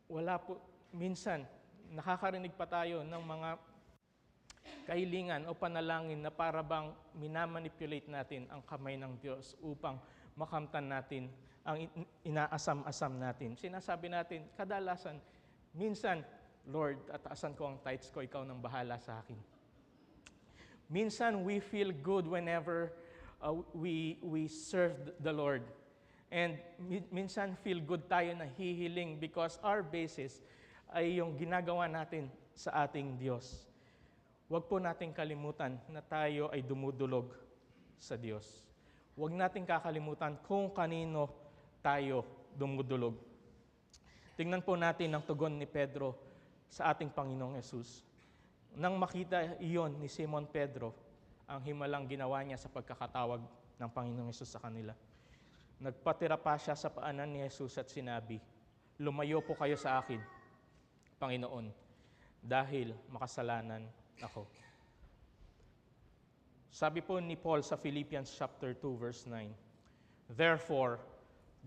wala po, minsan, nakakarinig pa tayo ng mga kahilingan o panalangin na para bang minamanipulate natin ang kamay ng Diyos upang makamtan natin ang inaasam-asam natin. Sinasabi natin, kadalasan, minsan, Lord, ataasan ko ang tithes ko, ikaw nang bahala sa akin. Minsan, we feel good whenever we serve the Lord. And minsan, feel good tayo na hihiling because our basis ay yung ginagawa natin sa ating Diyos. Huwag po nating kalimutan na tayo ay dumudulog sa Diyos. Huwag nating kakalimutan kung kanino tayo dumudulog. Tingnan po natin ang tugon ni Pedro sa ating Panginoong Hesus. Nang makita iyon ni Simon Pedro, ang himalang ginawa niya sa pagkakatawag ng Panginoong Hesus sa kanila. Nagpatira pa siya sa paanan ni Hesus at sinabi, lumayo po kayo sa akin, Panginoon, dahil makasalanan ako. Sabi po ni Paul sa Philippians chapter 2 verse 9, therefore,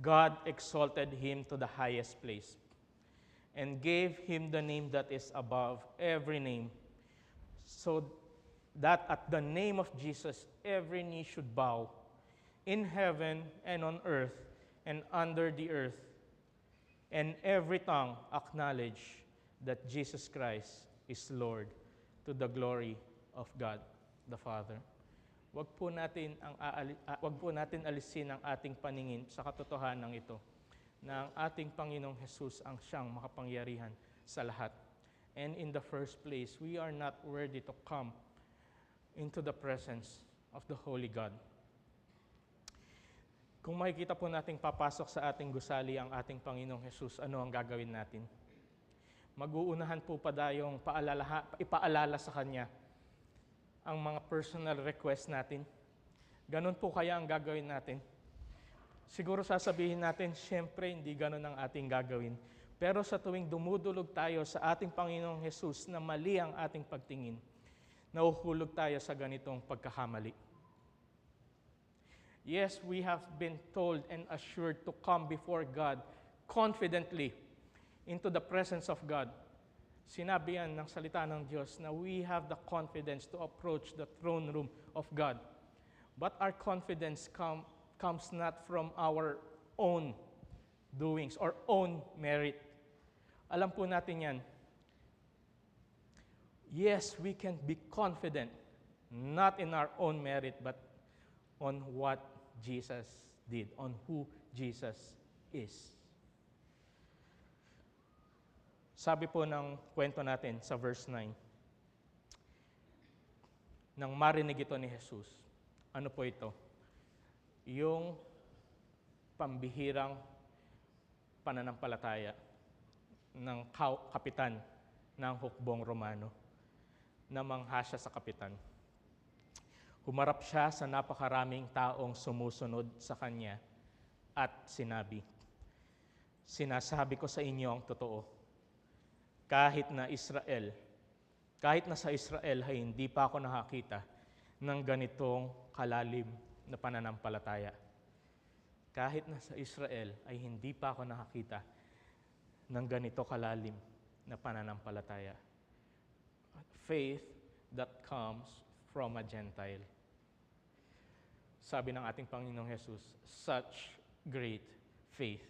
God exalted him to the highest place and gave him the name that is above every name, so that at the name of Jesus every knee should bow in heaven and on earth and under the earth, and every tongue acknowledge that Jesus Christ is Lord, to the glory of God the Father. Wag po natin alisin ang ating paningin sa katotohanan ito na ang ating Panginoong Hesus ang siyang makapangyarihan sa lahat. And in the first place, we are not worthy to come into the presence of the Holy God. Kung makikita po nating papasok sa ating gusali ang ating Panginoong Hesus, ano ang gagawin natin? Mag-uunahan po pa tayong ipaalala sa Kanya ang mga personal request natin. Ganon po kaya ang gagawin natin. Siguro sasabihin natin, siyempre hindi ganon ang ating gagawin. Pero sa tuwing dumudulog tayo sa ating Panginoong Jesus na mali ang ating pagtingin, nahuhulog tayo sa ganitong pagkakamali. Yes, we have been told and assured to come before God confidently into the presence of God. Sinabi yan ng salita ng Diyos na we have the confidence to approach the throne room of God. But our confidence comes not from our own doings or own merit. Alam po natin yan. Yes, we can be confident, not in our own merit, but on what Jesus did, on who Jesus is. Sabi po ng kwento natin sa verse 9, nang marinig ito ni Jesus, ano po ito? Yung pambihirang pananampalataya ng kapitan ng hukbong Romano na manghasya sa kapitan. Humarap siya sa napakaraming taong sumusunod sa kanya at sinabi, "Sinasabi ko sa inyo ang totoo, kahit na sa Israel ay hindi pa ako nakakita ng ganitong kalalim na pananampalataya." Kahit na sa Israel ay hindi pa ako nakakita ng ganito kalalim na pananampalataya. Faith that comes from a Gentile. Sabi ng ating Panginoong Jesus, such great faith.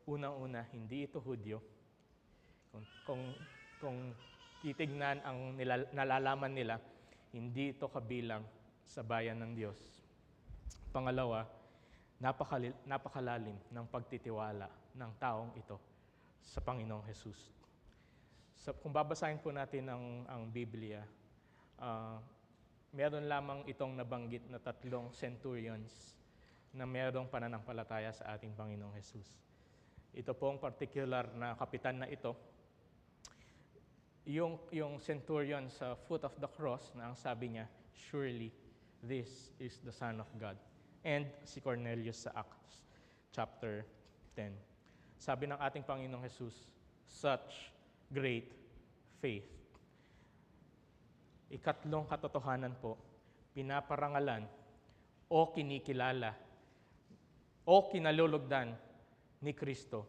Unang-una, hindi ito Hudyo. Kung titignan ang nalalaman nila, hindi ito kabilang sa bayan ng Diyos. Pangalawa, napakalalim ng pagtitiwala ng taong ito sa Panginoong Jesus. Kung babasahin po natin ang Biblia, meron lamang itong nabanggit na 3 centurions na merong pananampalataya sa ating Panginoong Jesus. Ito pong particular na kapitan na ito, yung centurion sa foot of the cross na ang sabi niya, "Surely this is the Son of God." And si Cornelius sa Acts chapter 10. Sabi ng ating Panginoong Jesus, such great faith. Ikatlong katotohanan po, pinaparangalan o kinikilala o kinalulugdan ni Kristo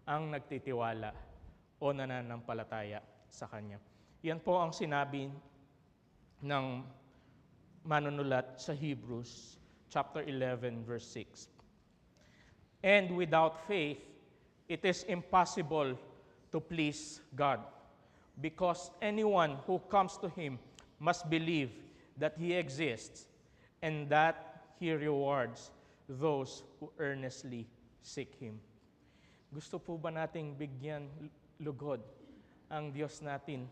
ang nagtitiwala o nananampalataya sa Kanya. Yan po ang sinabi ng manunulat sa Hebrews chapter 11 verse 6. And without faith, it is impossible to please God, because anyone who comes to Him must believe that He exists and that He rewards those who earnestly seek Him. Gusto po ba nating bigyan lugod ang Diyos natin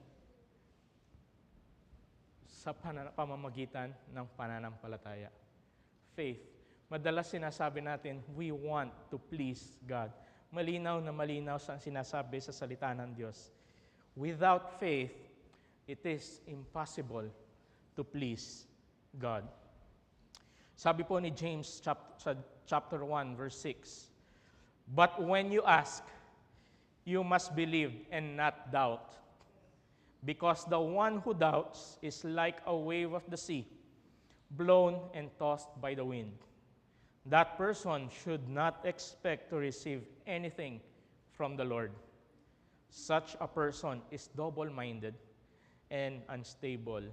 sa pamamagitan ng pananampalataya? Faith. Madalas sinasabi natin, we want to please God. Malinaw na malinaw sa sinasabi sa salita ng Diyos. Without faith, it is impossible to please God. Sabi po ni James chapter 1 verse 6, "But when you ask, you must believe and not doubt, because the one who doubts is like a wave of the sea, blown and tossed by the wind. That person should not expect to receive anything from the Lord. Such a person is double-minded and unstable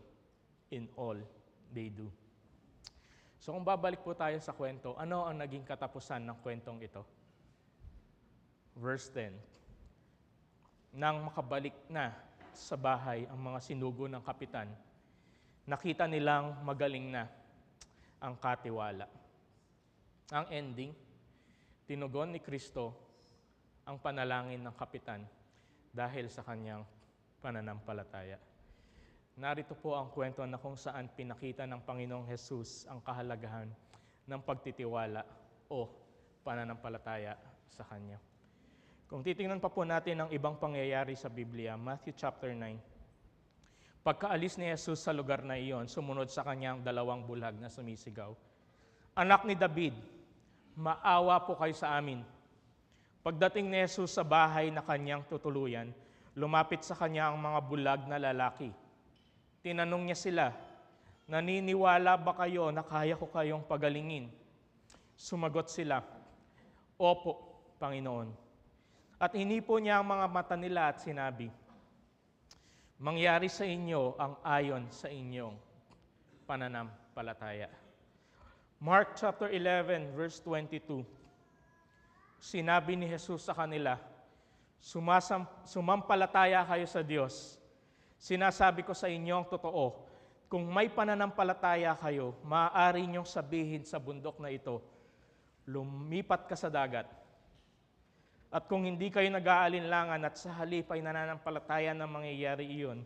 in all they do." So kung babalik po tayo sa kwento, ano ang naging katapusan ng kwentong ito? Verse 10. Nang makabalik na sa bahay ang mga sinugo ng kapitan, nakita nilang magaling na ang katiwala. Ang ending, tinugon ni Kristo ang panalangin ng kapitan dahil sa kanyang pananampalataya. Narito po ang kwento na kung saan pinakita ng Panginoong Jesus ang kahalagahan ng pagtitiwala o pananampalataya sa Kanya. Kung titingnan pa po natin ang ibang pangyayari sa Biblia, Matthew chapter 9, pagkaalis ni Jesus sa lugar na iyon, sumunod sa kanyang 2 bulag na sumisigaw, "Anak ni David, maawa po kayo sa amin. Pagdating ni Jesus sa bahay na kanyang tutuluyan, lumapit sa kanya ang mga bulag na lalaki. Tinanong niya sila, naniniwala ba kayo na kaya ko kayong pagalingin? Sumagot sila, Opo, Panginoon. At hinipo niya ang mga mata nila at sinabi, mangyari sa inyo ang ayon sa inyong pananampalataya. Mark chapter 11, verse 22. Sinabi ni Jesus sa kanila, sumampalataya kayo sa Diyos. Sinasabi ko sa inyo ang totoo, kung may pananampalataya kayo, maaari niyong sabihin sa bundok na ito, lumipat ka sa dagat. At kung hindi kayo nag-aalinlangan at sa halip ay nananampalataya na mangyayari iyon,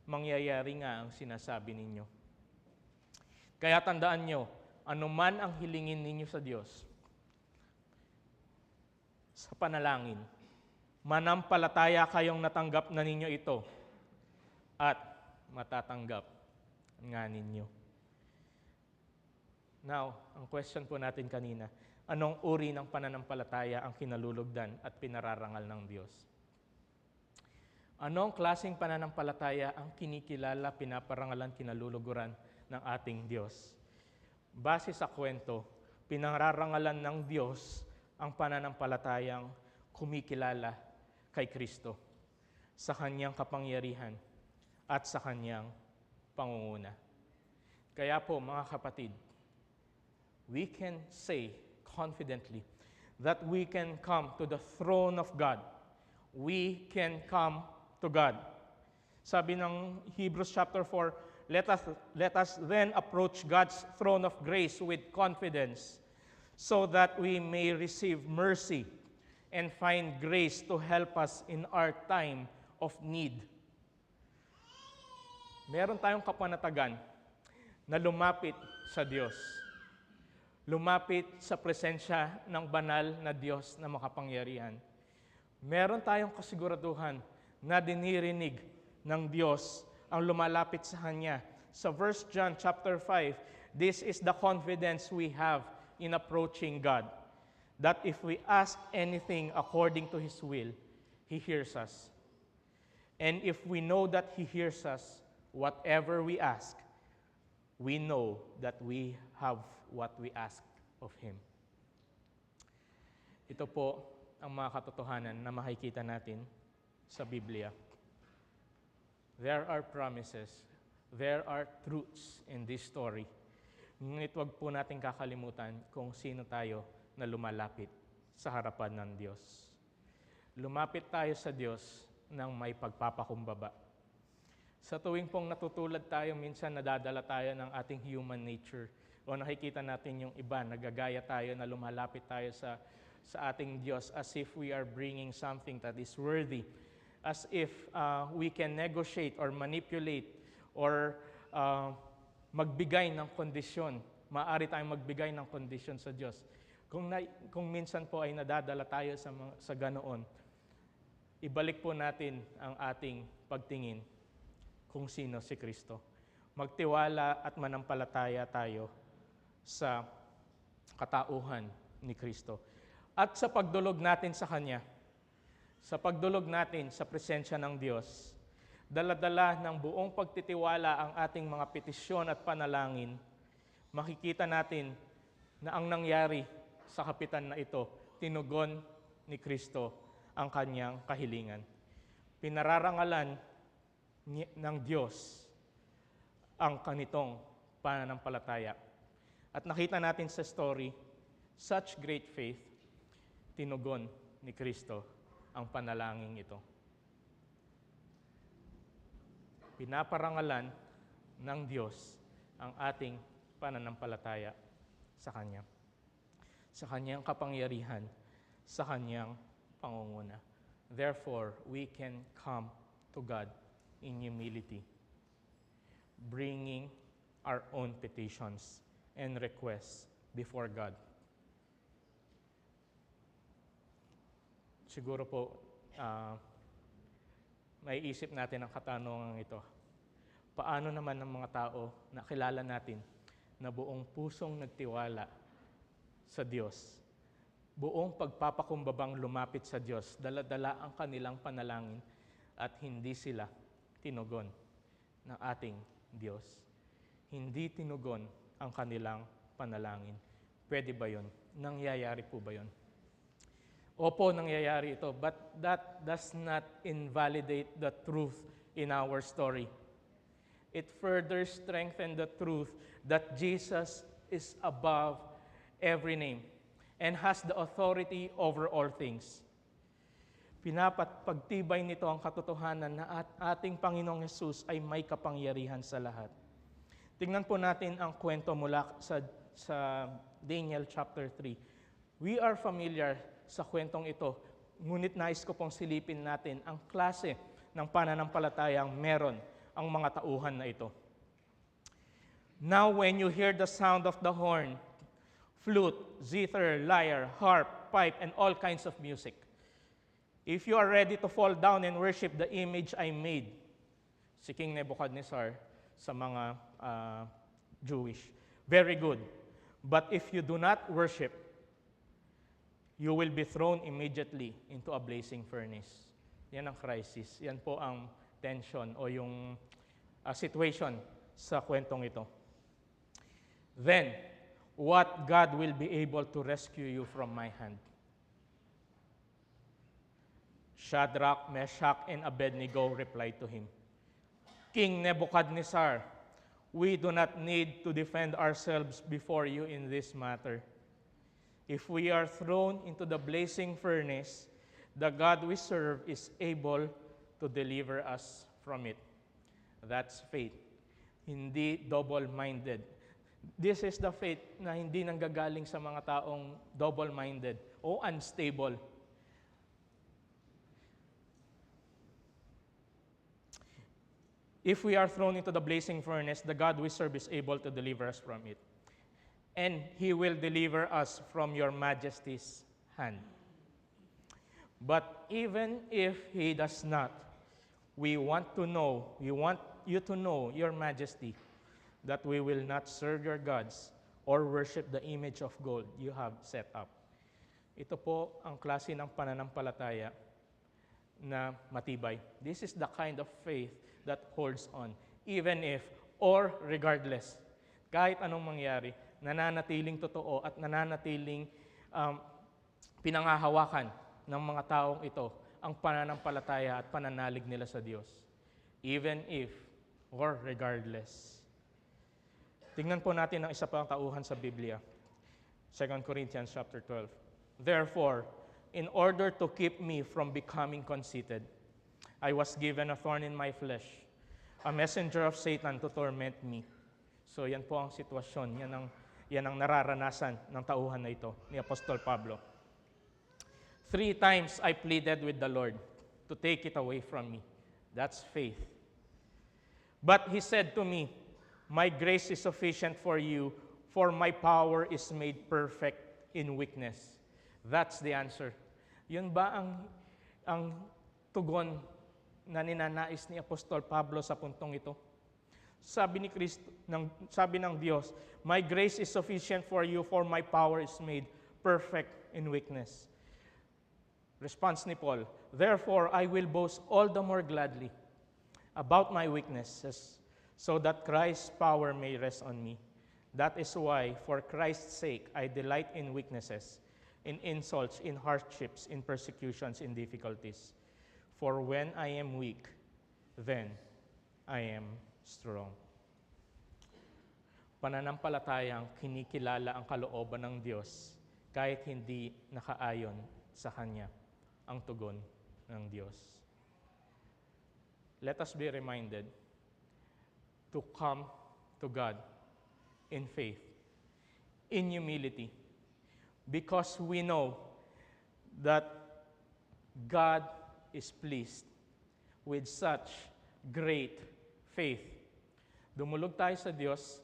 mangyayari nga ang sinasabi ninyo. Kaya tandaan nyo, anuman ang hilingin ninyo sa Diyos, sa panalangin, manampalataya kayong natanggap na ninyo ito at matatanggap nga ninyo. Now, ang question po natin kanina, anong uri ng pananampalataya ang kinalulugdan at pinararangal ng Diyos? Anong klaseng pananampalataya ang kinikilala, pinaparangalan, kinaluluguran ng ating Diyos? Base sa kwento, pinararangalan ng Diyos ang pananampalatayang kumikilala kay Kristo sa Kanyang kapangyarihan at sa Kanyang pangunguna. Kaya po mga kapatid, we can say confidently that we can come to the throne of God. We can come to God. Sabi ng Hebrews chapter 4, let us then approach God's throne of grace with confidence so that we may receive mercy and find grace to help us in our time of need. Meron tayong kapanatagan na lumapit sa Diyos. Lumapit sa presensya ng banal na Diyos na makapangyarihan. Meron tayong kasiguraduhan na dinirinig ng Diyos ang lumalapit sa Kanya. Sa 1 John chapter 5, this is the confidence we have in approaching God, that if we ask anything according to His will, He hears us. And if we know that He hears us, whatever we ask, we know that we have what we ask of Him. Ito po ang mga katotohanan na makikita natin sa Biblia. There are promises, there are truths in this story. Ngunit wag po natin kakalimutan kung sino tayo na lumalapit sa harapan ng Diyos. Lumapit tayo sa Diyos ng may pagpapakumbaba. Sa tuwing pong natutulad tayo, minsan nadadala tayo ng ating human nature. O nakikita natin yung iba, nagagaya tayo na lumalapit tayo sa ating Diyos as if we are bringing something that is worthy. As if we can negotiate or manipulate or magbigay ng kondisyon. Maaari tayong magbigay ng kondisyon sa Diyos. Kung minsan po ay nadadala tayo sa ganoon, ibalik po natin ang ating pagtingin kung sino si Kristo. Magtiwala at manampalataya tayo sa katauhan ni Kristo. At sa pagdulog natin sa Kanya, sa pagdulog natin sa presensya ng Diyos, dala-dala ng buong pagtitiwala ang ating mga petisyon at panalangin, makikita natin na ang nangyari sa kapitan na ito, tinugon ni Kristo ang kanyang kahilingan. Pinararangalan ng Diyos ang kanitong pananampalataya. At nakita natin sa story, such great faith, tinugon ni Kristo ang panalangin ito. Pinaparangalan ng Diyos ang ating pananampalataya sa Kanya. Sa Kanyang kapangyarihan, sa Kanyang pangunguna. Therefore, we can come to God in humility, bringing our own petitions and requests before God. Siguro po, may isip natin ang katanungan ito. Paano naman ng mga tao na kilala natin na buong pusong nagtiwala sa Diyos, buong pagpapakumbabang lumapit sa Diyos, dala-dala ang kanilang panalangin at hindi sila tinugon ng ating Diyos. Hindi tinugon ang kanilang panalangin. Pwede ba yun? Nangyayari po ba yun? Opo, nangyayari ito, but that does not invalidate the truth in our story. It further strengthens the truth that Jesus is above every name and has the authority over all things. Pinapagtibay nito ang katotohanan na ating Panginoong Hesus ay may kapangyarihan sa lahat. Tingnan po natin ang kwento mula sa Daniel chapter 3. We are familiar sa kwentong ito, ngunit nais ko pong silipin natin ang klase ng pananampalatayang meron ang mga tauhan na ito. Now when you hear the sound of the horn, flute, zither, lyre, harp, pipe, and all kinds of music, if you are ready to fall down and worship the image I made, si King Nebuchadnezzar sa mga Jewish, very good. But if you do not worship, you will be thrown immediately into a blazing furnace. Yan ang crisis. Yan po ang tension o yung situation sa kwentong ito. Then, what God will be able to rescue you from my hand? Shadrach, Meshach, and Abednego replied to him, King Nebuchadnezzar, we do not need to defend ourselves before you in this matter. If we are thrown into the blazing furnace, the God we serve is able to deliver us from it. That's faith. Hindi double-minded. This is the faith na hindi nanggagaling sa mga taong double-minded o unstable. If we are thrown into the blazing furnace, the God we serve is able to deliver us from it. And He will deliver us from your majesty's hand. But even if He does not, we want you to know, your majesty, that we will not serve your gods or worship the image of gold you have set up. Ito po ang klase ng pananampalataya na matibay. This is the kind of faith that holds on, even if, or regardless, kahit anong mangyari, nananatiling totoo at nananatiling pinangahawakan ng mga taong ito ang pananampalataya at pananalig nila sa Diyos. Even if, or regardless. Tingnan po natin ang isa pang tauhan sa Biblia. 2 Corinthians chapter 12. Therefore, in order to keep me from becoming conceited, I was given a thorn in my flesh, a messenger of Satan to torment me. So yan po ang sitwasyon, yan ang nararanasan ng tauhan na ito ni Apostol Pablo. 3 times I pleaded with the Lord to take it away from me. That's faith. But He said to me, my grace is sufficient for you, for my power is made perfect in weakness. That's the answer. Yun ba ang tugon na ninanais ni Apostol Pablo sa puntong ito? Sabi ng Diyos, my grace is sufficient for you, for my power is made perfect in weakness. Response ni Paul, therefore I will boast all the more gladly about my weaknesses, so that Christ's power may rest on me. That is why, for Christ's sake, I delight in weaknesses, in insults, in hardships, in persecutions, in difficulties. For when I am weak, then I am strong. Pananampalatayang kinikilala ang kalooban ng Diyos kahit hindi nakaayon sa Kanya ang tugon ng Diyos. Let us be reminded to come to God in faith, in humility, because we know that God is pleased with such great faith. Dumulog tayo sa Diyos,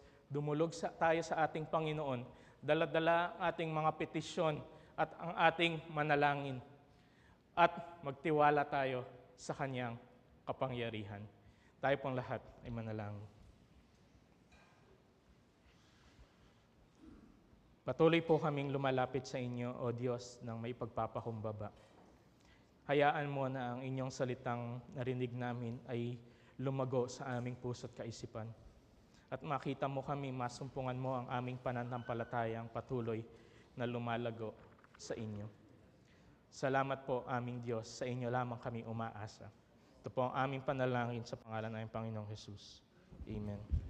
tayo sa ating Panginoon, dala-dala ang ating mga petisyon at ang ating manalangin, at magtiwala tayo sa Kanyang kapangyarihan. Tayo pong lahat ay manalangin. Patuloy po kaming lumalapit sa inyo, O Diyos, ng may pagpapakumbaba. Hayaan mo na ang inyong salitang narinig namin ay lumago sa aming puso't kaisipan. At makita mo kami, masumpungan mo ang aming pananampalatayang patuloy na lumalago sa inyo. Salamat po, aming Diyos, sa inyo lamang kami umaasa. Ito po ang aming panalangin sa pangalan ng Panginoong Jesus. Amen.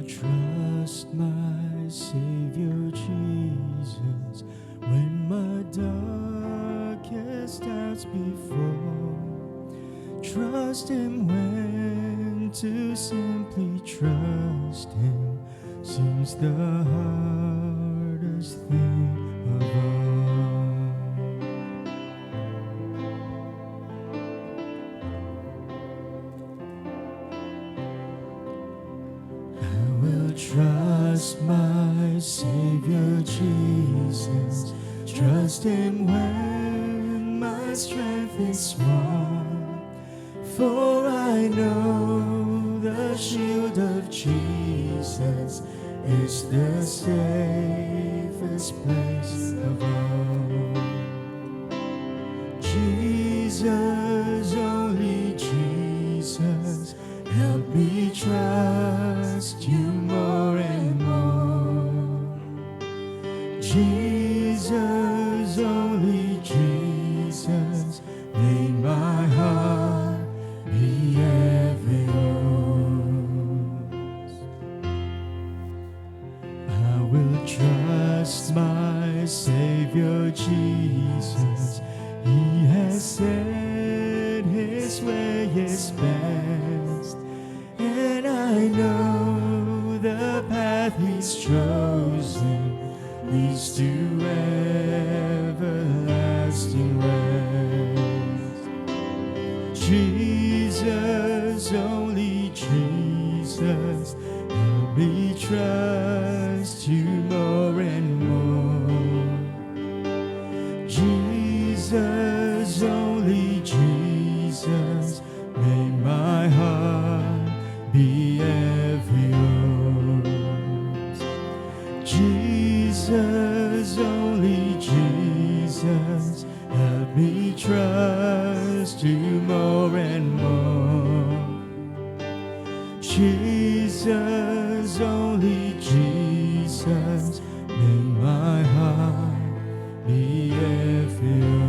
Trust my Savior Jesus when my darkest doubts befall. Trust Him when to simply trust Him seems the hardest thing of all. Trust my Savior Jesus, trust Him when my strength is small. For I know the shield of Jesus is the safest place of all. Jesus, only Jesus, help me trust You more and more. Jesus, only Jesus, may my heart be ever yours. I will trust my Savior Jesus. He has said His way is best, and I know the path He's chosen leads to everlasting rest. Jesus, only Jesus, help me trust You more and more. Jesus, only Jesus, may my heart be ever yours. Jesus, only Jesus, help me trust You more and more. Jesus, only Jesus, may my heart be ever yours.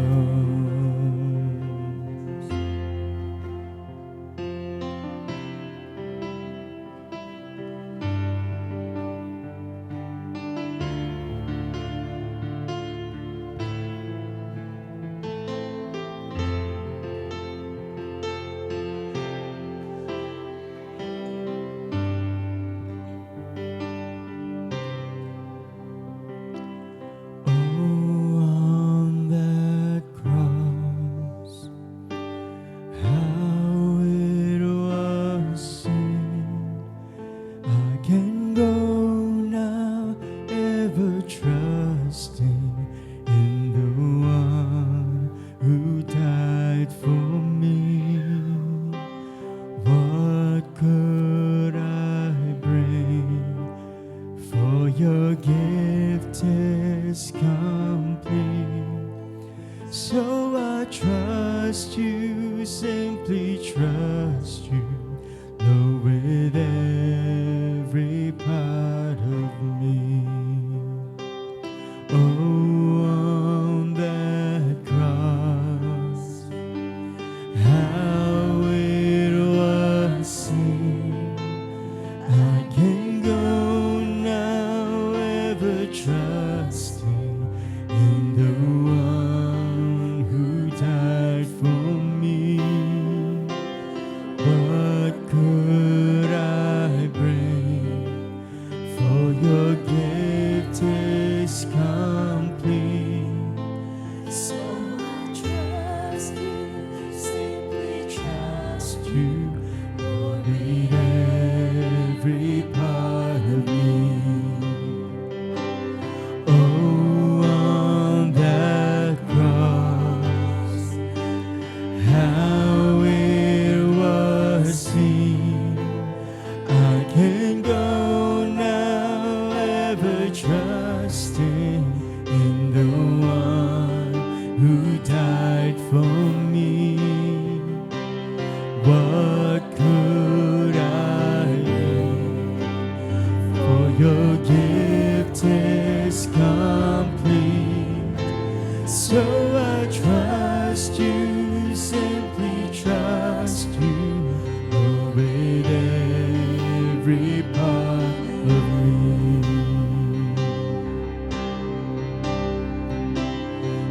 trust you, simply trust you, Lord, with every part of me. Oh, on that cross, how it was seen. you, Lord, with every part of me. Oh, on that cross, how it was seen. I can go now, ever trusting in the one who died for me. What could I do? For your gift is complete. So I trust you, simply trust you, Lord, with every part of me.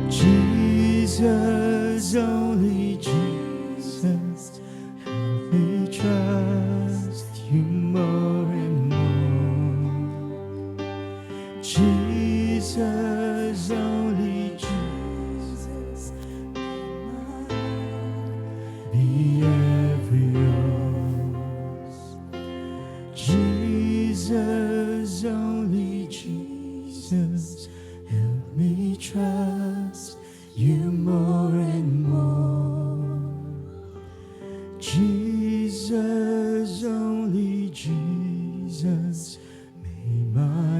Jesus, only Jesus, help me trust you more and more. Jesus, only Jesus, be every yours. Jesus, only Jesus, help me trust you more and more. Jesus, only Jesus, may my